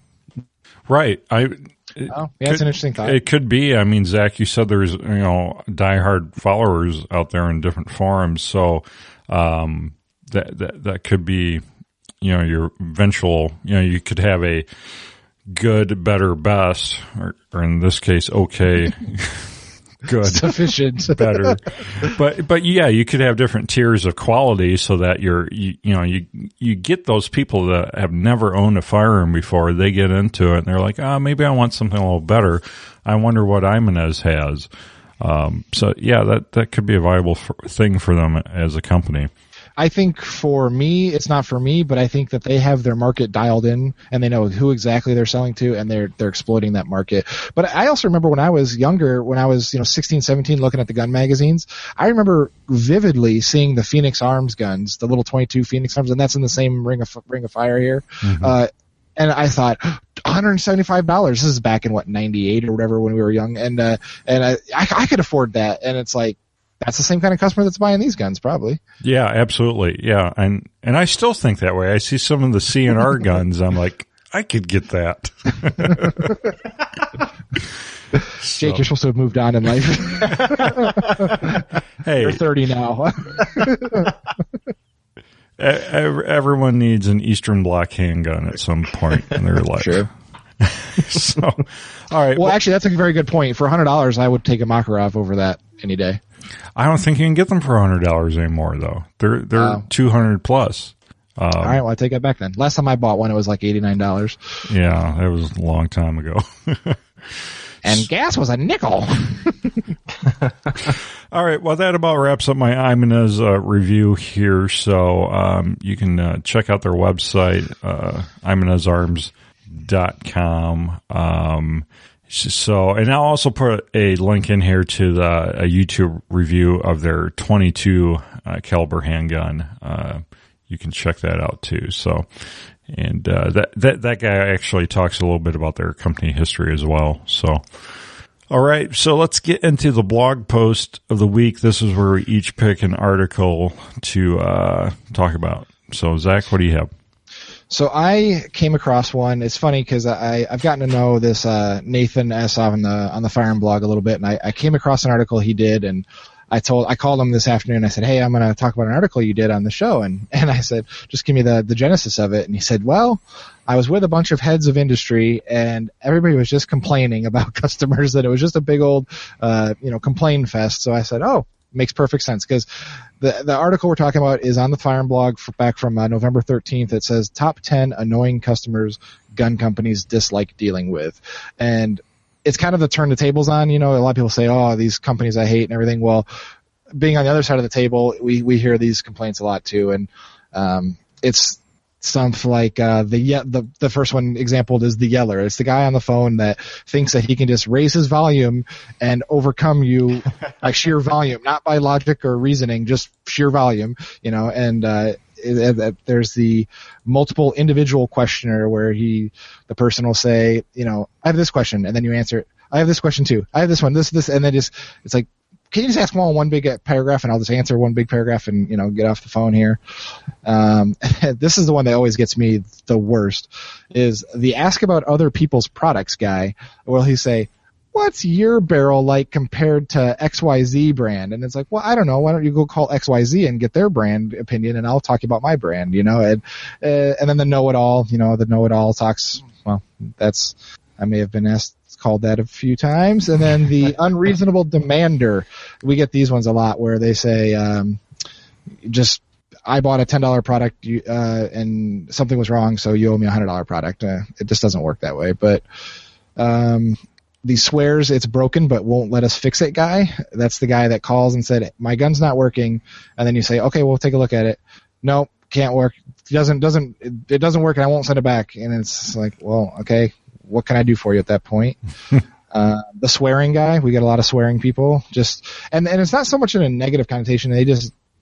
right. That's an interesting thought. It could be. I mean, Zach, you said there's, diehard followers out there in different forums. So, that could be, your eventual, you could have a good, better, best, or in this case, okay, good, sufficient, better. But yeah, you could have different tiers of quality so that you get those people that have never owned a firearm before. They get into it and they're like, maybe I want something a little better. I wonder what Ibanez has. So yeah, that could be a viable thing for them as a company. I think for me, it's not for me, but I think that they have their market dialed in and they know who exactly they're selling to, and they're exploiting that market. But I also remember when I was younger, when I was 16, 17, looking at the gun magazines, I remember vividly seeing the Phoenix Arms guns, the little 22 Phoenix Arms, and that's in the same Ring of Fire here. Mm-hmm. And I thought, $175. This is back in 98 or whatever when we were young, and I could afford that, and it's like, that's the same kind of customer that's buying these guns, probably. Yeah, absolutely. Yeah, and I still think that way. I see some of the CNR guns. I'm like, I could get that. Jake, you're supposed to have moved on in life. Hey, you're 30 now. Everyone needs an Eastern Bloc handgun at some point in their life. Sure. So, all right. Well, actually, that's a very good point. For $100, I would take a Makarov over that any day. I don't think you can get them for $100 anymore, though. They're $200 plus. All right, well, I take that back then. Last time I bought one, it was like $89. Yeah, that was a long time ago. And gas was a nickel. All right, well, that about wraps up my Ibanez review here. So you can check out their website, IbanezArms.com. So, and I'll also put a link in here to a YouTube review of their 22 caliber handgun. You can check that out too. So, and that guy actually talks a little bit about their company history as well. So, all right. So let's get into the blog post of the week. This is where we each pick an article to talk about. So, Zach, what do you have? So I came across one. It's funny because I've gotten to know this Nathan S. on the Firearm blog a little bit, and I came across an article he did, and I called him this afternoon. I said, hey, I'm going to talk about an article you did on the show, and I said, just give me the genesis of it. And he said, well, I was with a bunch of heads of industry, and everybody was just complaining about customers, that it was just a big old complain fest. So I said, oh, makes perfect sense, because the article we're talking about is on the Firearm blog back from November 13th. It says top 10 annoying customers gun companies dislike dealing with. And it's kind of the turn the tables on. A lot of people say, oh, these companies I hate and everything. Well, being on the other side of the table, we hear these complaints a lot too. And it's something like the first one example is the yeller. It's the guy on the phone that thinks that he can just raise his volume and overcome you by sheer volume, not by logic or reasoning, just sheer volume, and there's the multiple individual questioner where the person will say, I have this question, and then you answer it. I have this question too. I have this one, this, and then it's like, can you just ask one big paragraph, and I'll just answer one big paragraph and, get off the phone here. This is the one that always gets me the worst, is the ask about other people's products guy. Will he say, what's your barrel like compared to XYZ brand? And it's like, well, I don't know. Why don't you go call XYZ and get their brand opinion, and I'll talk about my brand, and then the know-it-all talks. Well, I may have been called that a few times. And then the unreasonable demander. We get these ones a lot where they say, I bought a $10 product and something was wrong, so you owe me a $100 product. It just doesn't work that way. But the swears it's broken but won't let us fix it guy. That's the guy that calls and said, my gun's not working. And then you say, okay, we'll take a look at it. Nope, can't work. It doesn't work, and I won't send it back. And it's like, well, okay, what can I do for you at that point? The swearing guy, we get a lot of swearing people. And it's not so much in a negative connotation.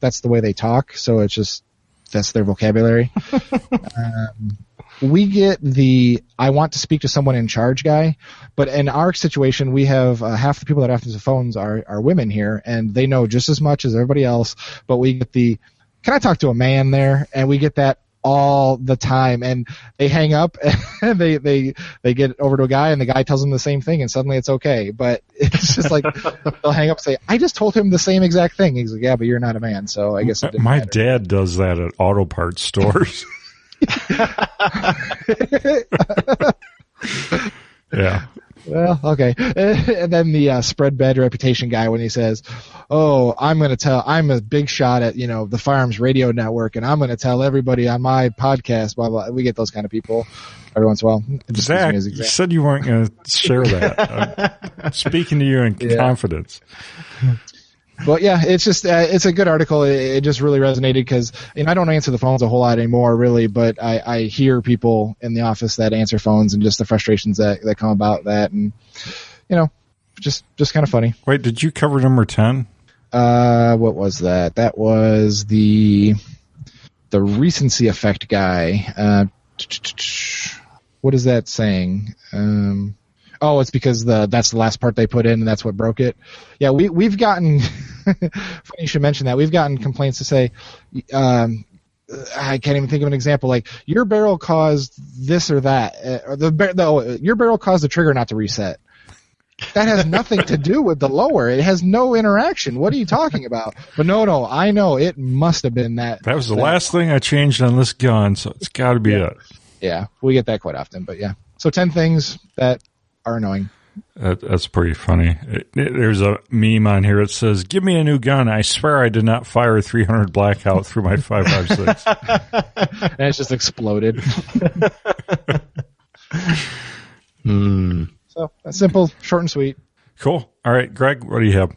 That's the way they talk. So it's just, that's their vocabulary. We get the I want to speak to someone in charge guy, but in our situation, we have half the people that answer the phones are women here, and they know just as much as everybody else. But we get the can I talk to a man there, and we get that all the time, and they hang up and they get over to a guy, and the guy tells them the same thing, and suddenly it's okay. But it's just like they'll hang up and say, I just told him the same exact thing. He's like, yeah, but you're not a man, so I guess it didn't my matter. dad does that at auto parts stores. Yeah. Well, okay. And then the spread bad reputation guy, when he says, oh, I'm a big shot at, the Firearms Radio Network, and I'm going to tell everybody on my podcast, blah, blah. We get those kind of people every once in a while. Zach, you said you weren't going to share that. I'm speaking to you in confidence. But yeah, it's just it's a good article. It just really resonated because I don't answer the phones a whole lot anymore, really. But I hear people in the office that answer phones and just the frustrations that come about that, and just kind of funny. Wait, did you cover number 10? What was that? That was the recency effect guy. What is that saying? Oh, it's because that's the last part they put in, and that's what broke it. Yeah, we've gotten. Funny you should mention that. We've gotten complaints to say, I can't even think of an example. Like, your barrel caused this or that. Your barrel caused the trigger not to reset. That has nothing to do with the lower. It has no interaction. What are you talking about? But no, I know it must have been that. That was the last thing I changed on this gun, so it's got to be it. Yeah, we get that quite often. But yeah, so 10 things that are annoying. That's pretty funny. There's a meme on here that says, give me a new gun. I swear I did not fire 300 blackout through my 5.56. And it's just exploded. So that's simple, short and sweet. Cool. All right, Greg, what do you have?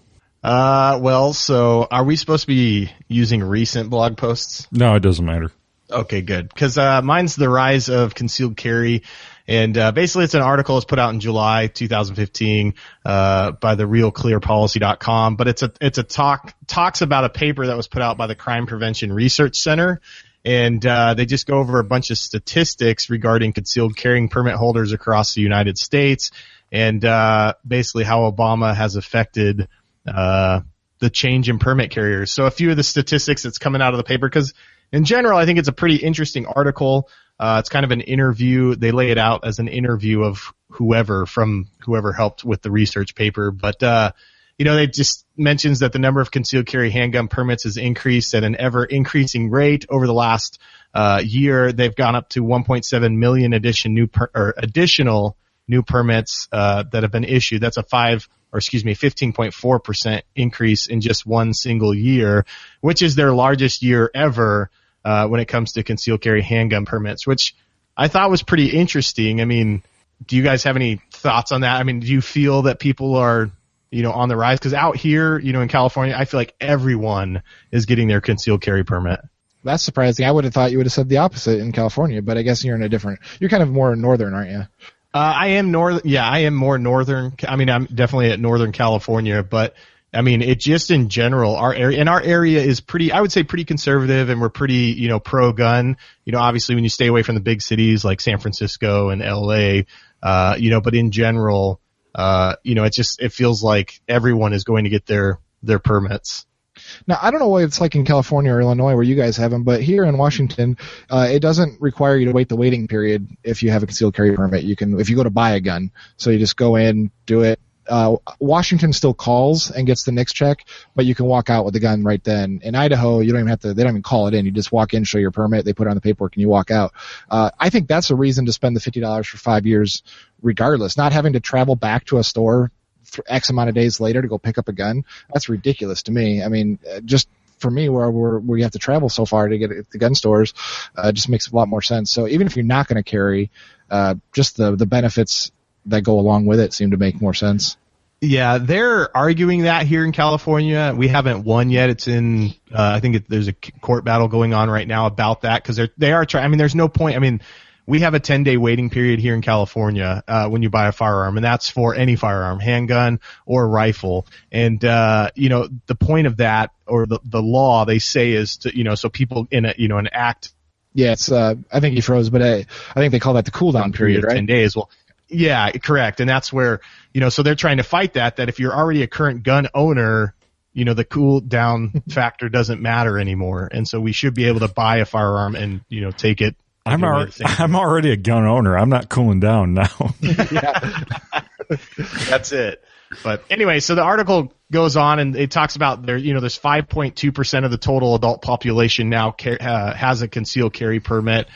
So are we supposed to be using recent blog posts? No, it doesn't matter. Okay, good. Because mine's the rise of concealed carry. And basically, it's an article that's put out in July 2015 by the realclearpolicy.com. But it's a talks about a paper that was put out by the Crime Prevention Research Center. And they just go over a bunch of statistics regarding concealed carrying permit holders across the United States, and basically how Obama has affected the change in permit carriers. So a few of the statistics that's coming out of the paper, because in general, I think it's a pretty interesting article. It's kind of an interview. They lay it out as an interview of whoever helped with the research paper. But, they just mentions that the number of concealed carry handgun permits has increased at an ever increasing rate over the last year. They've gone up to 1.7 million additional new permits that have been issued. That's a 15.4% increase in just one single year, which is their largest year ever. When it comes to concealed carry handgun permits, which I thought was pretty interesting. I mean, do you guys have any thoughts on that? I mean, do you feel that people are, on the rise? Because out here, in California, I feel like everyone is getting their concealed carry permit. That's surprising. I would have thought you would have said the opposite in California, but I guess you're kind of more northern, aren't you? I am northern. Yeah, I am more northern. I mean, I'm definitely at Northern California, but I mean, it just in general, our area is pretty conservative, and we're pretty, pro-gun. Obviously when you stay away from the big cities like San Francisco and LA, but in general, it feels like everyone is going to get their permits. Now, I don't know what it's like in California or Illinois where you guys have them, but here in Washington, it doesn't require you to wait the waiting period if you have a concealed carry permit. You can, if you go to buy a gun, so you just go in, do it. Washington still calls and gets the NICS check, but you can walk out with the gun right then. In Idaho, you don't even have to, they don't even call it in. You just walk in, show your permit, they put it on the paperwork, and you walk out. I think that's a reason to spend the $50 for 5 years regardless. Not having to travel back to a store for X amount of days later to go pick up a gun. That's ridiculous to me. I mean, just for me, where you have to travel so far to get at the gun stores, just makes a lot more sense. So even if you're not going to carry, just the benefits that go along with it seem to make more sense. Yeah, they're arguing that here in California. We haven't won yet. It's in, I think there's a court battle going on right now about that because they are trying. I mean, there's no point. I mean, we have a 10-day waiting period here in California when you buy a firearm, and that's for any firearm, handgun or rifle. And the point of that, or the law, they say, is to so people in an act. Yeah, it's I think he froze, but I think they call that the cool down period, right? 10 days. Well, yeah, correct. And that's where so they're trying to fight that if you're already a current gun owner, the cool down factor doesn't matter anymore. And so we should be able to buy a firearm and take it. I'm already a gun owner. I'm not cooling down now. Yeah. That's it. But anyway, so the article goes on and it talks about there's 5.2% of the total adult population now has a concealed carry permit.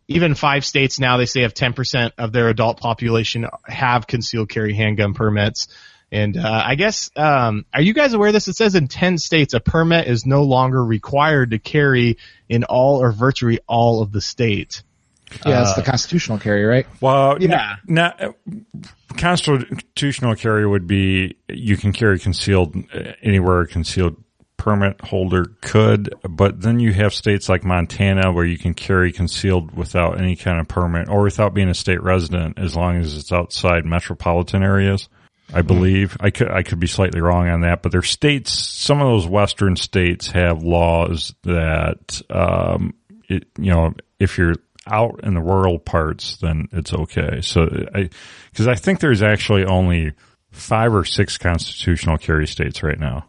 Even 5 states now, they say, have 10% of their adult population have concealed carry handgun permits. And I guess, are you guys aware of this? It says in 10 states a permit is no longer required to carry in all or virtually all of the state. Yeah, it's the constitutional carry, right? Well, yeah. Constitutional carry would be you can carry concealed anywhere a concealed permit holder could, but then you have states like Montana where you can carry concealed without any kind of permit or without being a state resident as long as it's outside metropolitan areas. I believe I could be slightly wrong on that, but there's states. Some of those western states have laws that, if you're out in the rural parts, then it's okay. So because I think there's actually only 5 or 6 constitutional carry states right now.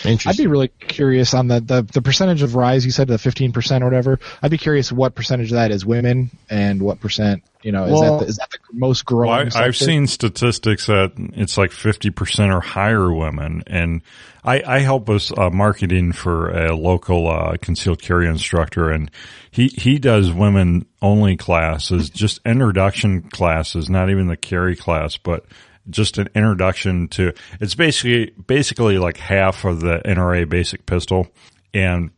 I'd be really curious on the percentage of rise. You said the 15% or whatever. I'd be curious what percentage of that is women and what percent, is that the most growing? Well, I've seen statistics that it's like 50% or higher women. And I help with marketing for a local concealed carry instructor, and he does women only classes, just introduction classes, not even the carry class, but just an introduction to, it's basically like half of the NRA basic pistol, and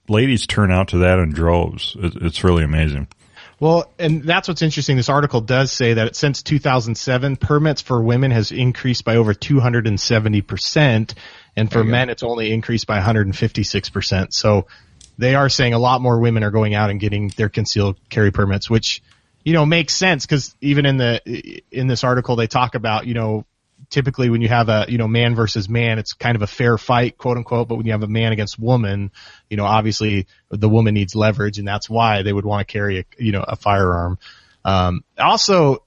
ladies turn out to that in droves. It's really amazing. Well, and that's what's interesting. This article does say that since 2007, permits for women has increased by over 270%, and for men, it's only increased by 156%. So they are saying a lot more women are going out and getting their concealed carry permits, which makes sense, because even in this article they talk about, typically when you have a, man versus man, it's kind of a fair fight, quote unquote, but when you have a man against woman, obviously the woman needs leverage, and that's why they would want to carry a firearm. Also,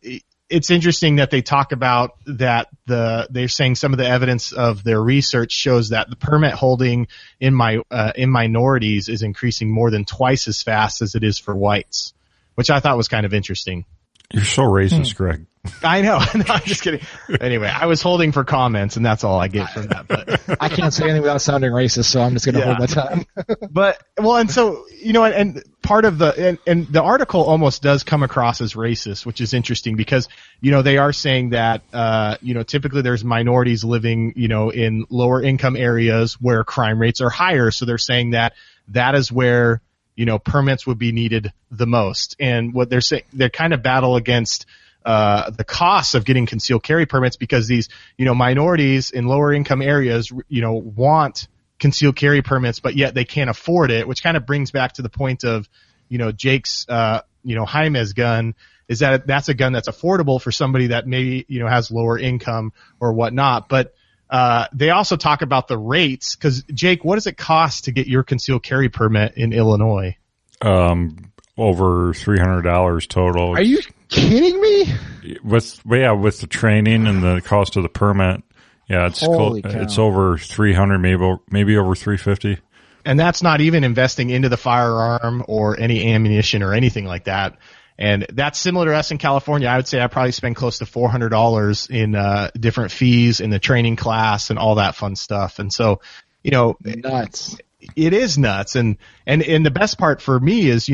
it's interesting that they talk about that they're saying some of the evidence of their research shows that the permit holding in minorities is increasing more than twice as fast as it is for whites, which I thought was kind of interesting. You're so racist, Greg. I know. No, I'm just kidding. Anyway, I was holding for comments, and that's all I get from that. But I can't say anything without sounding racist, so I'm just going to hold my tongue. But and so and part of and the article almost does come across as racist, which is interesting because they are saying that typically there's minorities living in lower income areas where crime rates are higher, so they're saying that is where permits would be needed the most. And what they're saying, they're kind of battle against the costs of getting concealed carry permits, because these, minorities in lower income areas, want concealed carry permits, but yet they can't afford it, which kind of brings back to the point of, Jake's, Jaime's gun, is that that's a gun that's affordable for somebody that maybe, has lower income or whatnot. But they also talk about the rates, because Jake, what does it cost to get your concealed carry permit in Illinois? Over $300 total. Are you kidding me? With the training and the cost of the permit, it's over 300, maybe over 350. And that's not even investing into the firearm or any ammunition or anything like that. And that's similar to us in California. I would say I probably spend close to $400 in different fees in the training class and all that fun stuff. And so, nuts. It is nuts. And the best part for me is,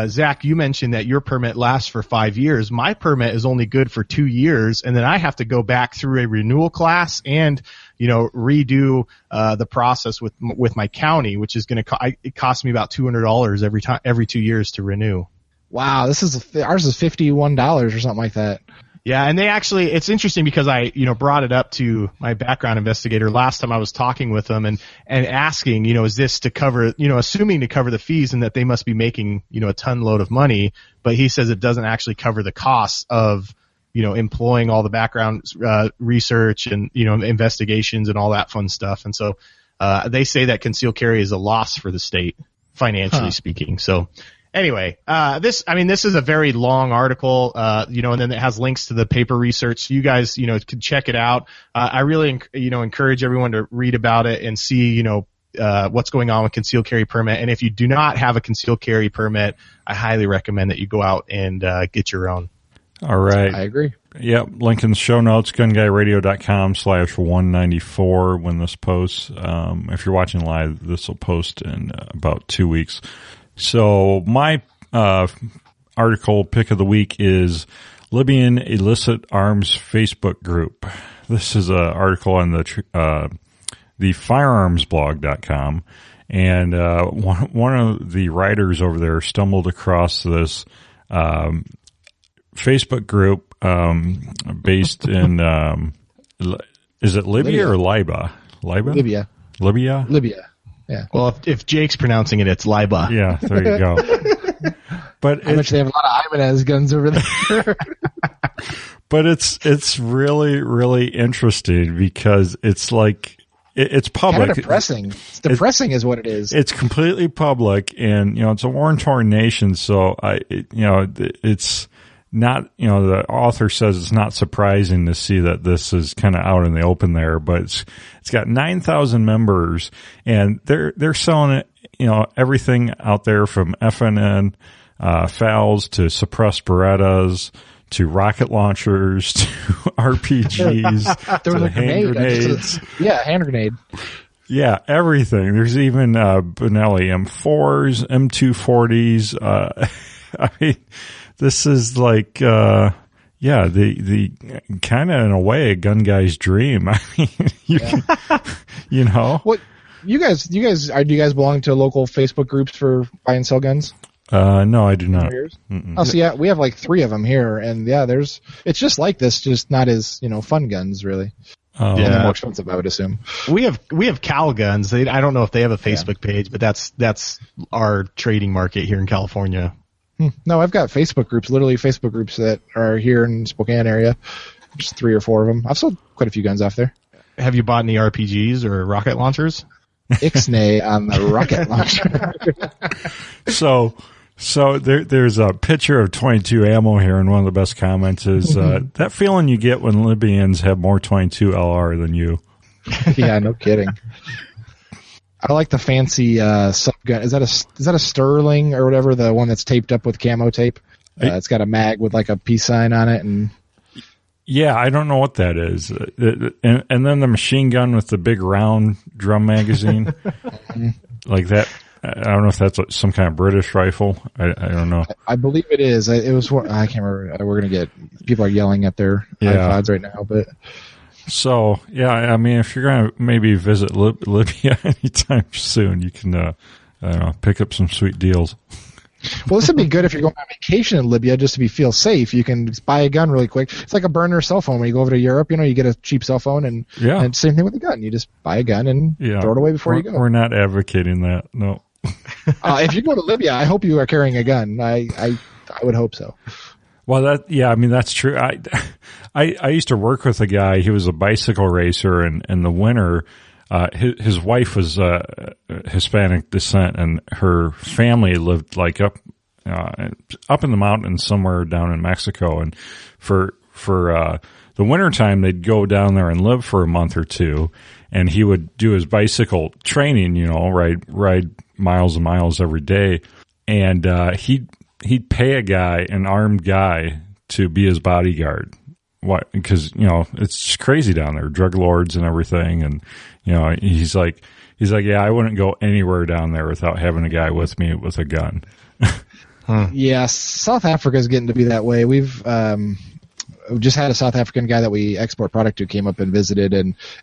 Zach, you mentioned that your permit lasts for 5 years. My permit is only good for 2 years, and then I have to go back through a renewal class and, redo the process with my county, which is going to it costs me about $200 every 2 years to renew. Wow, ours is $51 or something like that. Yeah, and it's interesting because I, brought it up to my background investigator last time I was talking with them and asking, is this to cover, assuming to cover the fees and that they must be making, a ton load of money, but he says it doesn't actually cover the costs of, employing all the background research and, investigations and all that fun stuff. And so they say that concealed carry is a loss for the state, financially speaking. So anyway, this is a very long article, and then it has links to the paper research. So you guys, can check it out. I really, encourage everyone to read about it and see, what's going on with concealed carry permit. And if you do not have a concealed carry permit, I highly recommend that you go out and get your own. All right. I agree. Yep. Link in the show notes, gunguyradio.com/194 when this posts. If you're watching live, this will post in about 2 weeks. So my article pick of the week is Libyan Illicit Arms Facebook group. This is an article on the firearmsblog.com. And one of the writers over there stumbled across this Facebook group based in is it Libya or Liba? Libya. Yeah. Well, if Jake's pronouncing it, it's Liba. Yeah, there you go. But I bet they have a lot of Ibanez guns over there. But it's really, really interesting because it's like it's public. Kind of depressing. It's depressing is what it is. It's completely public, and it's a war-torn nation. So it's not, the author says it's not surprising to see that this is kind of out in the open there, but it's got 9,000 members and they're selling it, everything out there from FNN, FALs to suppressed Berettas to rocket launchers to RPGs to hand grenades. Hand grenade. Yeah, everything. There's even, Benelli M4s, M240s, I mean, this is like, the kind of in a way a gun guy's dream. I mean, What do you guys belong to local Facebook groups for buy and sell guns? No, I do not. Oh, so yeah, we have like 3 of them here, and yeah, it's just like this, just not as fun guns really. And more expensive, I would assume. We have Cal Guns. I don't know if they have a Facebook page, but that's our trading market here in California. No, I've got Facebook groups, literally Facebook groups that are here in Spokane area. Just 3 or 4 of them. I've sold quite a few guns off there. Have you bought any RPGs or rocket launchers? Ixnay on the rocket launcher. So there's a picture of 22 ammo here, and one of the best comments is that feeling you get when Libyans have more 22 LR than you. Yeah, no kidding. I like the fancy sub gun. Is that a Sterling or whatever? The one that's taped up with camo tape. It's got a mag with like a peace sign on it, and yeah, I don't know what that is. And then the machine gun with the big round drum magazine, like that. I don't know if that's some kind of British rifle. I don't know. I believe it is. It was. I can't remember. We're gonna get people are yelling at their iPods right now, but. So, yeah, I mean, if you're going to maybe visit Libya anytime soon, you can, I don't know, pick up some sweet deals. Well, this would be good if you're going on vacation in Libya just to feel safe. You can just buy a gun really quick. It's like a burner cell phone. When you go over to Europe, you get a cheap cell phone, and same thing with a gun. You just buy a gun and throw it away before you go. We're not advocating that, no. If you go to Libya, I hope you are carrying a gun. I would hope so. Well, that's true. I used to work with a guy. He was a bicycle racer, and in the winter, his wife was Hispanic descent, and her family lived like up in the mountains somewhere down in Mexico. And for the wintertime, they'd go down there and live for a month or two, and he would do his bicycle training, ride miles and miles every day, and he'd pay an armed guy to be his bodyguard. Why? Because, it's just crazy down there, drug lords and everything. And, he's like, yeah, I wouldn't go anywhere down there without having a guy with me with a gun. Yeah. South Africa is getting to be that way. We've just had a South African guy that we export product to came up and visited,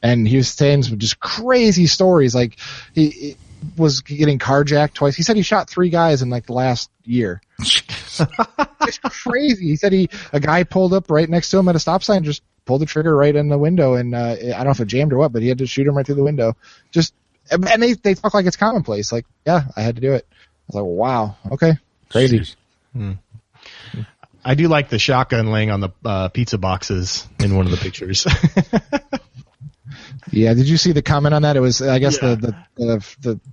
and he was saying some just crazy stories. Like he was getting carjacked twice. He said he shot 3 guys in like the last year. It's crazy. He said a guy pulled up right next to him at a stop sign, just pulled the trigger right in the window, and I don't know if it jammed or what, but he had to shoot him right through the window. And they talk like it's commonplace. Like, yeah, I had to do it. I was like, wow, okay, crazy. I do like the shotgun laying on the pizza boxes in one of the pictures. Yeah, did you see the comment on that? It was, I guess, it was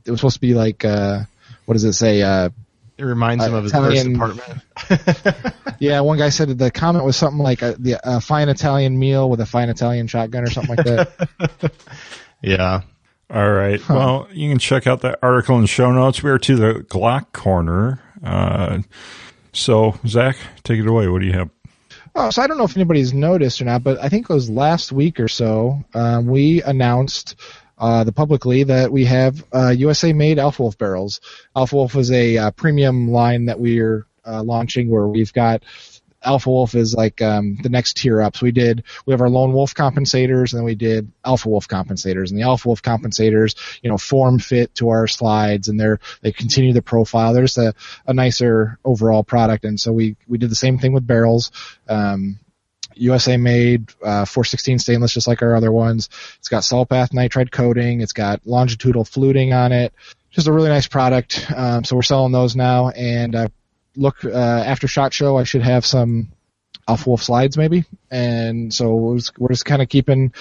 supposed to be like, what does it say? It reminds him of his Italian, first apartment. Yeah, one guy said the comment was something like a fine Italian meal with a fine Italian shotgun or something like that. Yeah. All right. Huh. Well, you can check out that article in the show notes. We are to the Glock corner. So, Zach, take it away. What do you have? Oh, so I don't know if anybody's noticed or not, but I think it was last week or so, we announced publicly that we have USA-made Alpha Wolf barrels. Alpha Wolf is a premium line that we're launching where we've got Alpha Wolf is like the next tier up. So we have our Lone Wolf compensators, and then we did Alpha Wolf compensators. And the Alpha Wolf compensators, form fit to our slides, and they continue the profile. They're just a nicer overall product. And so we did the same thing with barrels. USA made, 416 stainless, just like our other ones. It's got salt bath nitride coating. It's got longitudinal fluting on it. Just a really nice product. So we're selling those now, and look, after SHOT Show, I should have some Alpha Wolf slides maybe, and so we're just kind of keeping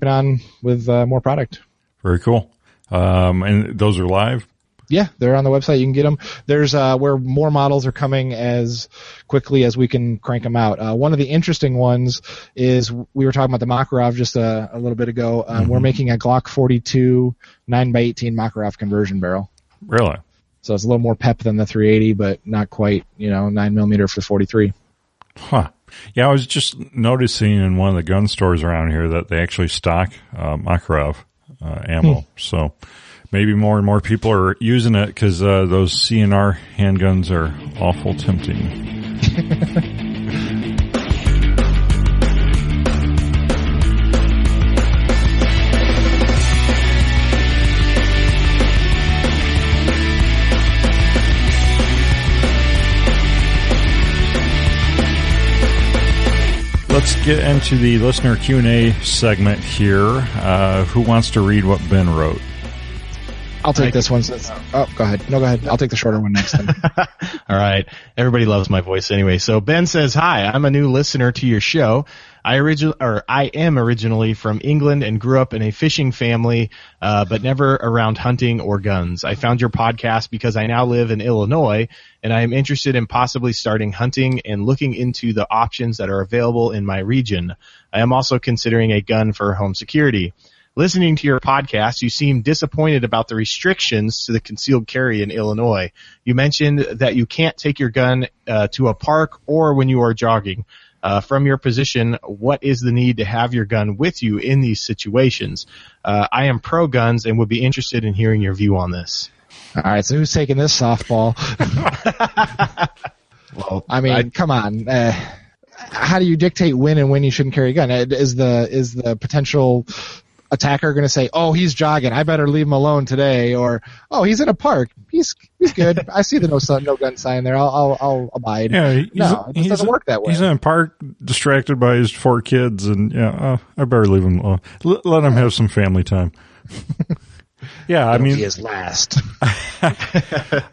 on with more product. Very cool. And those are live? Yeah, they're on the website. You can get them. There's where more models are coming as quickly as we can crank them out. One of the interesting ones is we were talking about the Makarov just a little bit ago. We're making a Glock 42 9x18 Makarov conversion barrel. Really? So it's a little more pep than the 380, but not quite, 9mm for 43. Huh. Yeah, I was just noticing in one of the gun stores around here that they actually stock Makarov ammo. So maybe more and more people are using it because those CNR handguns are awful tempting. Let's get into the listener Q&A segment here. Who wants to read what Ben wrote? I'll take this one. Go ahead. No, go ahead. I'll take the shorter one next time. All right. Everybody loves my voice anyway. So Ben says, "Hi, I'm a new listener to your show. I am originally from England and grew up in a fishing family, but never around hunting or guns. I found your podcast because I now live in Illinois, and I am interested in possibly starting hunting and looking into the options that are available in my region. I am also considering a gun for home security. Listening to your podcast, you seem disappointed about the restrictions to the concealed carry in Illinois. You mentioned that you can't take your gun to a park or when you are jogging. From your position, what is the need to have your gun with you in these situations? I am pro guns and would be interested in hearing your view on this." All right, so who's taking this softball? Well, I mean, come on. How do you dictate when and when you shouldn't carry a gun? Is the potential attacker going to say, "Oh, he's jogging, I better leave him alone today," or "Oh, he's in a park, he's good, I see the no gun sign there, I'll abide"? Yeah, it doesn't work that way. He's in a park, distracted by his 4 kids, and I better leave him alone. Let him have some family time. Yeah, I mean, he is last.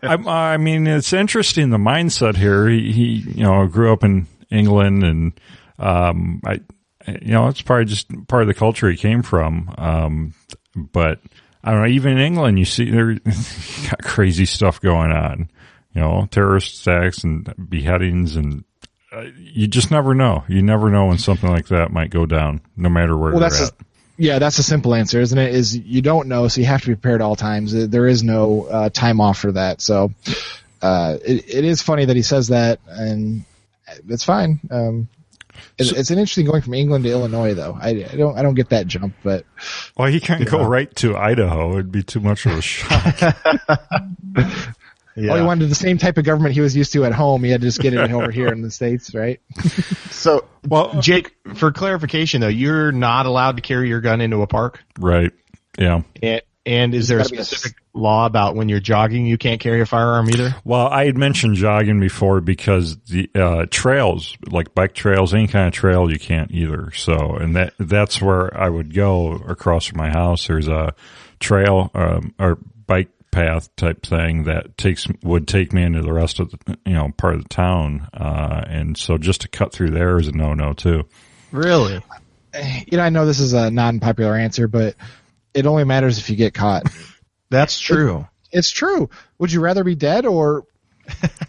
I mean, it's interesting the mindset here. He grew up in England, and it's probably just part of the culture he came from. But I don't know, even in England, you see there got crazy stuff going on, terrorist attacks and beheadings, and you just never know. You never know when something like that might go down, no matter where you're at. That's a simple answer, isn't it? Is you don't know, so you have to be prepared at all times. There is no time off for that. So it is funny that he says that, and it's fine. It's an interesting going from England to Illinois, though. I don't get that jump, but he can't go right to Idaho. It'd be too much of a shock. Yeah. He wanted the same type of government he was used to at home. He had to just get it over here in the States, right? So, Jake, for clarification, though, you're not allowed to carry your gun into a park, right? Yeah. And is there a specific law about when you're jogging, you can't carry a firearm either? Well, I had mentioned jogging before because the trails, like bike trails, any kind of trail, you can't either. So, and that's where I would go across from my house. There's a trail or bike path type thing that would take me into the rest of the part of the town, and so just to cut through there is a no too. Really? I know this is a non-popular answer, but it only matters if you get caught. That's true. It's true. Would you rather be dead or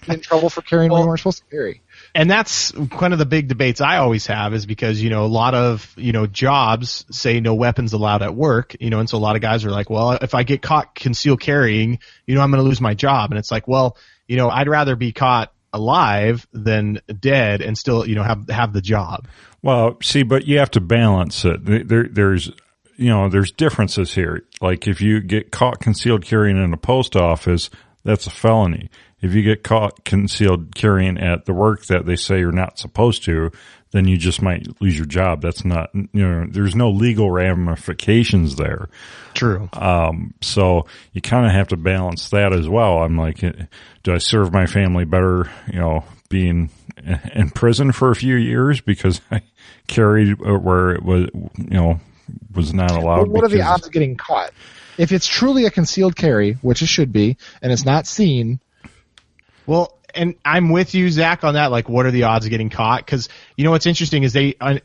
in trouble for carrying what you weren't supposed to carry? And that's one of the big debates I always have, is because, a lot of, jobs say no weapons allowed at work, and so a lot of guys are like, well, if I get caught concealed carrying, I'm going to lose my job. And it's like, well, I'd rather be caught alive than dead and still, have the job. Well, see, but you have to balance it. There's differences here. Like if you get caught concealed carrying in a post office, that's a felony. If you get caught concealed carrying at the work that they say you're not supposed to, then you just might lose your job. That's not, there's no legal ramifications there. True. So you kind of have to balance that as well. I'm like, do I serve my family better, being in prison for a few years because I carried where it was, was not allowed? Well, what are the odds of getting caught? If it's truly a concealed carry, which it should be, and it's not seen. Well, and I'm with you, Zach, on that. Like, what are the odds of getting caught? Because, what's interesting is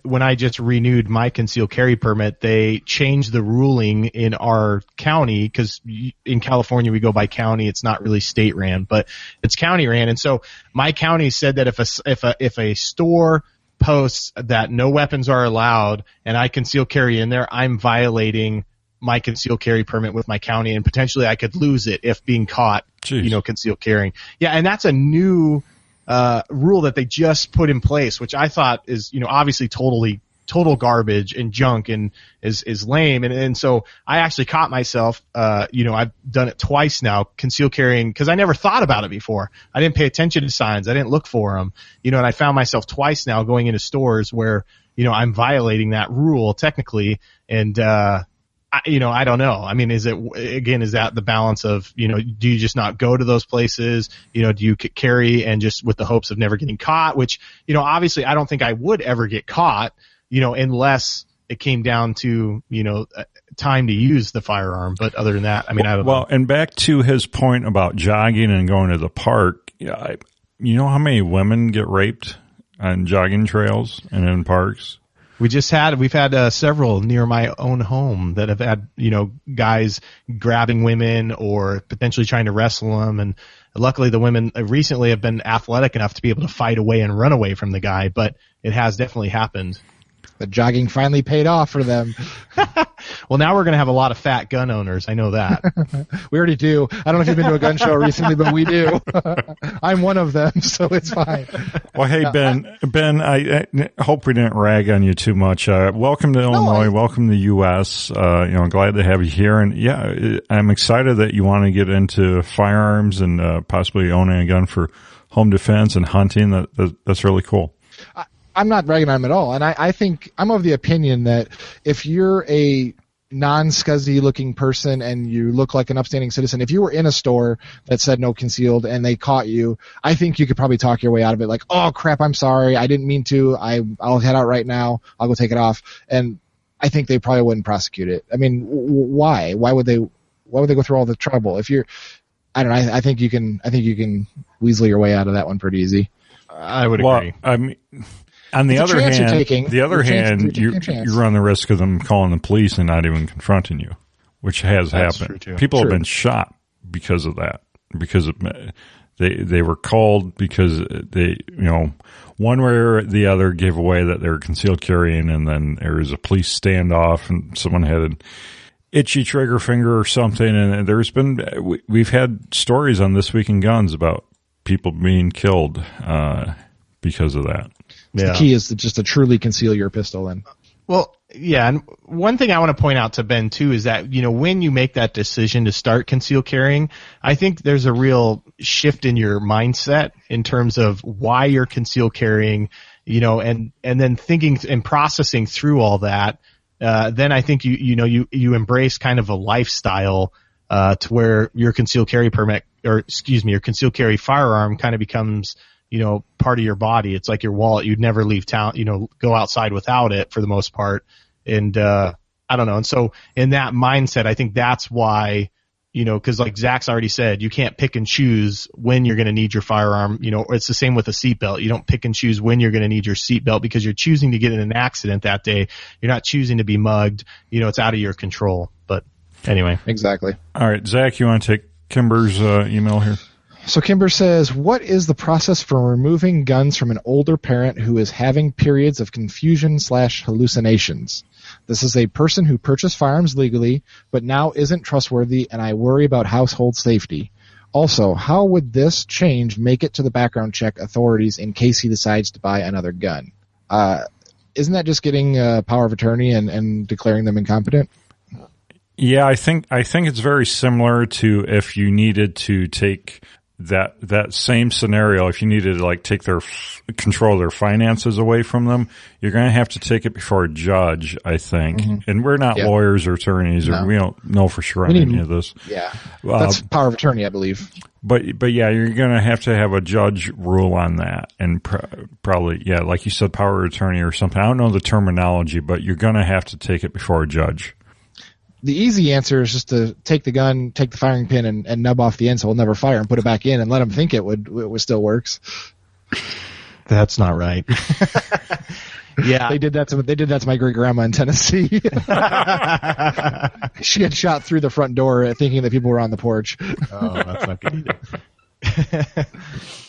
when I just renewed my concealed carry permit, they changed the ruling in our county, because in California we go by county. It's not really state ran, but it's county ran. And so my county said that if a store posts that no weapons are allowed and I conceal carry in there, I'm violating my concealed carry permit with my county, and potentially I could lose it if being caught, concealed carrying. Yeah, and that's a new rule that they just put in place, which I thought is, obviously total garbage and junk and is lame. And so I actually caught myself, I've done it twice now, concealed carrying, because I never thought about it before. I didn't pay attention to signs. I didn't look for them, and I found myself twice now going into stores where, I'm violating that rule technically. And, I don't know. I mean, is that the balance of, do you just not go to those places? Do you carry and just with the hopes of never getting caught, which, obviously I don't think I would ever get caught, unless it came down to, time to use the firearm. But other than that, I mean, I don't know. Well, and back to his point about jogging and going to the park, you know how many women get raped on jogging trails and in parks? We've had several near my own home that have had, guys grabbing women or potentially trying to wrestle them. And luckily the women recently have been athletic enough to be able to fight away and run away from the guy, but it has definitely happened. The jogging finally paid off for them. Well, now we're going to have a lot of fat gun owners. I know that. We already do. I don't know if you've been to a gun show recently, but we do. I'm one of them, so it's fine. Well, hey, Ben, I hope we didn't rag on you too much. Welcome to Illinois. Welcome to the U.S. Glad to have you here. And yeah, I'm excited that you want to get into firearms and possibly owning a gun for home defense and hunting. That's really cool. I'm not ragging on him at all. And I think I'm of the opinion that if you're a non-scuzzy looking person and you look like an upstanding citizen, if you were in a store that said no concealed and they caught you, I think you could probably talk your way out of it. Like, oh crap, I'm sorry. I didn't mean to. I'll head out right now. I'll go take it off. And I think they probably wouldn't prosecute it. I mean, why? Why would they go through all the trouble? If you're, I don't know. I think you can weasel your way out of that one pretty easy. I would agree. I mean, on the other hand, you run the risk of them calling the police and not even confronting you, which has happened. People have been shot because of that, because they were called because they, one way or the other gave away that they were concealed carrying, and then there was a police standoff and someone had an itchy trigger finger or something. And we've had stories on This Week in Guns about people being killed because of that. Yeah. The key is to just to truly conceal your pistol then. Well, yeah, and one thing I want to point out to Ben too is that, when you make that decision to start concealed carrying, I think there's a real shift in your mindset in terms of why you're concealed carrying, and then thinking and processing through all that. Then I think you embrace kind of a lifestyle to where your concealed carry your concealed carry firearm kind of becomes, part of your body. It's like your wallet. You'd never leave town, go outside without it for the most part. And, I don't know. And so in that mindset, I think that's why, cause like Zach's already said, you can't pick and choose when you're going to need your firearm. It's the same with a seatbelt. You don't pick and choose when you're going to need your seatbelt because you're choosing to get in an accident that day. You're not choosing to be mugged. It's out of your control. But anyway. Exactly. All right, Zach, you want to take Kimber's email here? So Kimber says, what is the process for removing guns from an older parent who is having periods of confusion/hallucinations? This is a person who purchased firearms legally, but now isn't trustworthy, and I worry about household safety. Also, how would this change make it to the background check authorities in case he decides to buy another gun? Isn't that just getting power of attorney and declaring them incompetent? Yeah, I think it's very similar to if you needed to take that same scenario, if you needed to take their control of their finances away from them, you're going to have to take it before a judge, I think. Mm-hmm. And we're not lawyers or attorneys, or we don't know for sure on any of this. Yeah, that's power of attorney, I believe. But yeah, you're going to have a judge rule on that, and probably, like you said, power of attorney or something. I don't know the terminology, but you're going to have to take it before a judge. The easy answer is just to take the gun, take the firing pin, and nub off the end so it'll never fire, and put it back in, and let them think it still works. That's not right. Yeah, they did that to my great grandma in Tennessee. She had shot through the front door thinking that people were on the porch. Oh, that's not good either.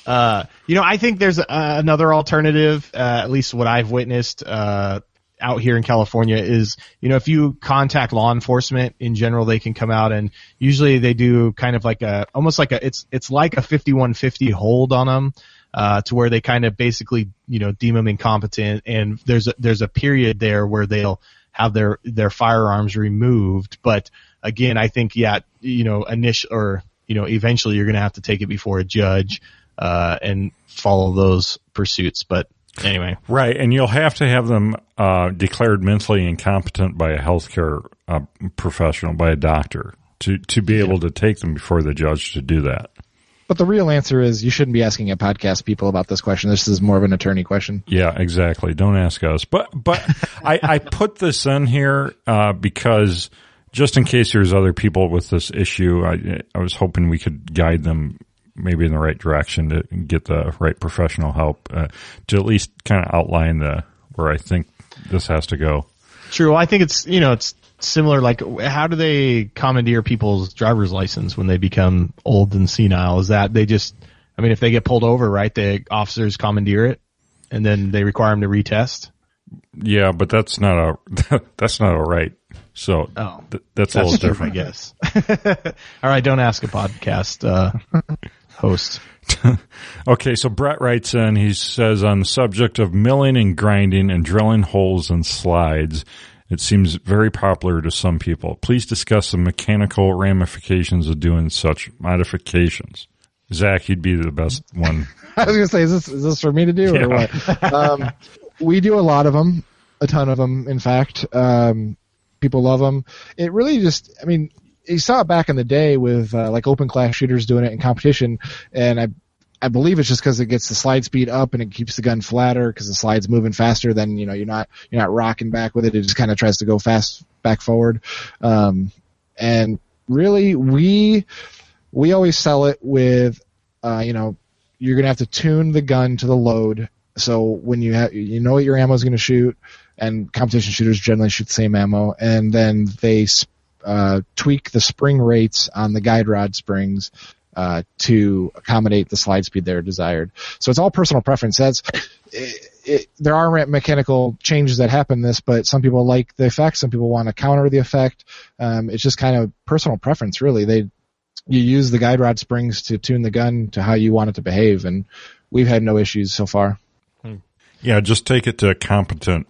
I think there's another alternative. At least what I've witnessed out here in California is, if you contact law enforcement in general, they can come out, and usually they do kind of almost like it's like a 5150 hold on them, to where they kind of basically, deem them incompetent. And there's a period there where they'll have their firearms removed. But again, I think, eventually you're going to have to take it before a judge, and follow those pursuits. But anyway. Right, and you'll have to have them declared mentally incompetent by a healthcare professional, by a doctor, to be able to take them before the judge to do that. But the real answer is you shouldn't be asking a podcast people about this question. This is more of an attorney question. Yeah, exactly. Don't ask us. But I put this in here because just in case there's other people with this issue, I was hoping we could guide them maybe in the right direction to get the right professional help, to at least kind of outline where I think this has to go. True. I think it's similar. Like, how do they commandeer people's driver's license when they become old and senile? Is that if they get pulled over, right, the officers commandeer it and then they require them to retest? Yeah, but that's not a right. So that's a little different, I guess. All right. Don't ask a podcast, host. Okay, so Brett writes in, he says, on the subject of milling and grinding and drilling holes in slides, it seems very popular to some people. Please discuss the mechanical ramifications of doing such modifications. Zach, you'd be the best one. I was going to say, is this for me to do or what? We do a lot of them, a ton of them, in fact. People love them. It really you saw it back in the day with open class shooters doing it in competition, and I believe it's just because it gets the slide speed up and it keeps the gun flatter because the slide's moving faster. Then you're not rocking back with it. It just kind of tries to go fast back forward. And really, we always sell it with you're gonna have to tune the gun to the load. So when you know what your ammo is going to shoot, and competition shooters generally shoot the same ammo, and then they tweak the spring rates on the guide rod springs to accommodate the slide speed they're desired. So it's all personal preference. There are mechanical changes that happen but some people like the effect, some people want to counter the effect. It's just kind of personal preference, really. You use the guide rod springs to tune the gun to how you want it to behave, and we've had no issues so far. Yeah, just take it to a competent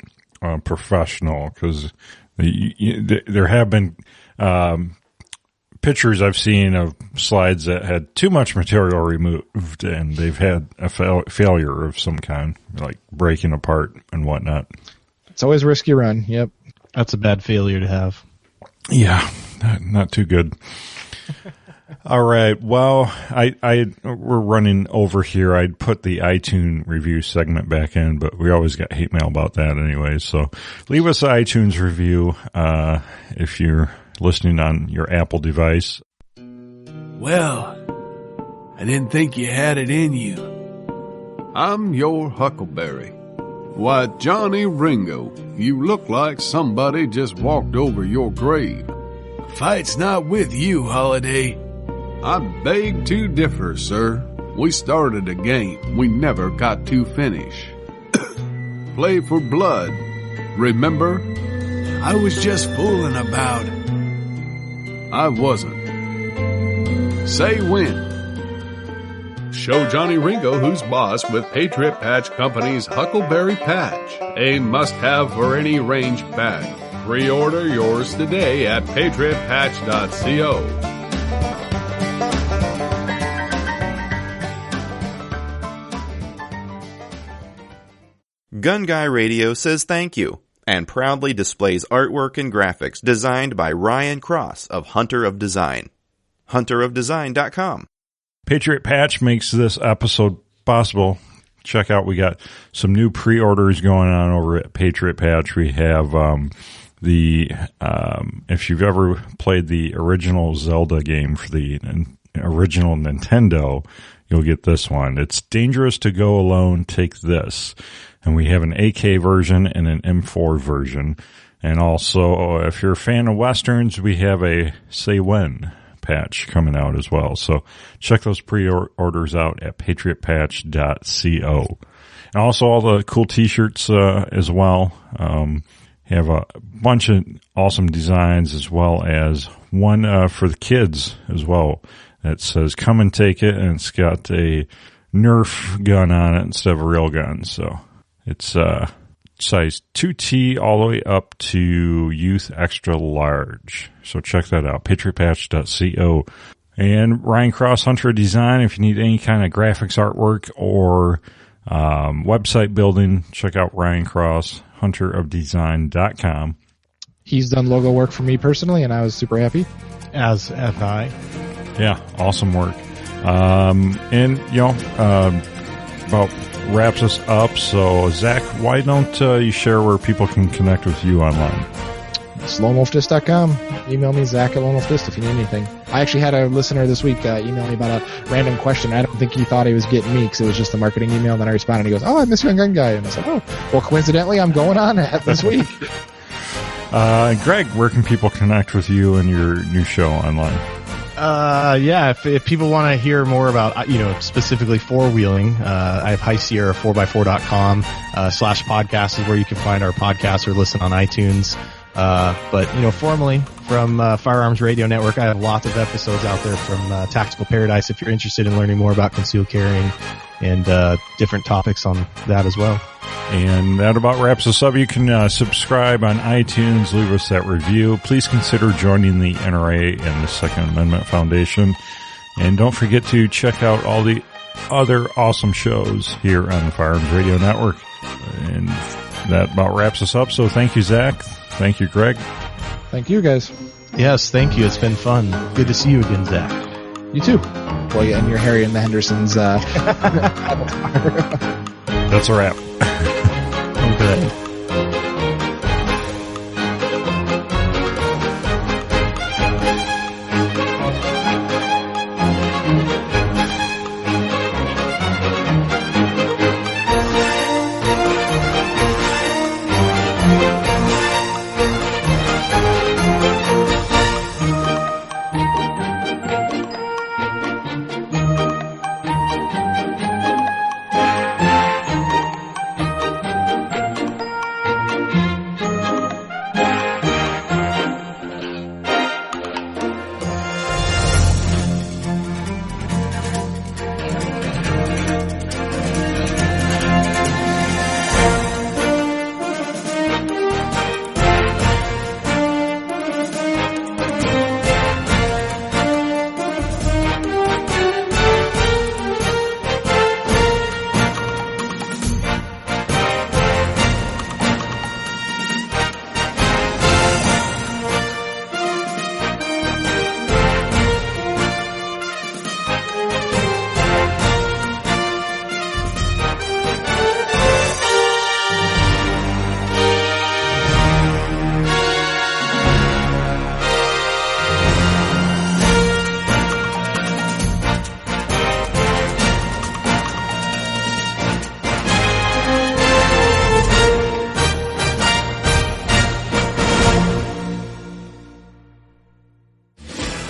professional, because there have been pictures I've seen of slides that had too much material removed, and they've had a failure of some kind, like breaking apart and whatnot. It's always a risky run. Yep. That's a bad failure to have. Yeah, not too good. All right. Well, we're running over here. I'd put the iTunes review segment back in, but we always got hate mail about that anyway. So leave us an iTunes review if you're listening on your Apple device. Well, I didn't think you had it in you. I'm your Huckleberry. Why, Johnny Ringo, you look like somebody just walked over your grave. Fight's not with you, Holiday. I beg to differ, sir. We started a game we never got to finish. Play for blood, remember? I was just fooling about. I wasn't. Say when. Show Johnny Ringo who's boss with Patriot Patch Company's Huckleberry Patch, a must-have for any range bag. Pre-order yours today at patriotpatch.co. Gun Guy Radio says thank you and proudly displays artwork and graphics designed by Ryan Cross of Hunter of Design. hunterofdesign.com. Patriot Patch makes this episode possible. Check out, we got some new pre-orders going on over at Patriot Patch. We have if you've ever played the original Zelda game for the original Nintendo, you'll get this one. It's Dangerous to Go Alone, Take This. And we have an AK version and an M4 version. And also, if you're a fan of Westerns, we have a Say When patch coming out as well. So check those pre-orders out at patriotpatch.co. And also all the cool t-shirts as well. Have a bunch of awesome designs as well as one for the kids as well that says come and take it, and it's got a Nerf gun on it instead of a real gun. So it's size 2T all the way up to youth extra large. So check that out, patriotpatch.co. And Ryan Cross, Hunter Design, if you need any kind of graphics artwork or website building, check out Ryan Cross, hunterofdesign.com. He's done logo work for me personally, and I was super happy. As have I. Yeah, awesome work. And, about wraps us up. So, Zach, why don't you share where people can connect with you online? It's lonewolfdist.com. Email me, Zach at lonewolfdist, if you need anything. I actually had a listener this week email me about a random question. I don't think he thought he was getting me because it was just a marketing email. And then I responded. He goes, "Oh, I miss you on Gun Guy." And I said, "Oh, well, coincidentally, I'm going on that this week." Greg, where can people connect with you and your new show online? If people want to hear more about, specifically four-wheeling, I have HighSierra4x4.com, /podcast is where you can find our podcast or listen on iTunes. But formally from Firearms Radio Network, I have lots of episodes out there from Tactical Paradise if you're interested in learning more about concealed carrying and different topics on that as well. And that about wraps us up. You can subscribe on iTunes, leave us that review. Please consider joining the NRA and the Second Amendment Foundation. And don't forget to check out all the other awesome shows here on the Firearms Radio Network. And that about wraps us up. So thank you, Zach. Thank you, Greg. Thank you, guys. Yes, thank you. It's been fun. Good to see you again, Zach. You too. Well, yeah, and you're Harry and the Hendersons. That's a wrap. Okay.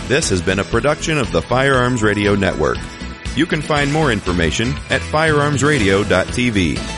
This has been a production of the Firearms Radio Network. You can find more information at firearmsradio.tv.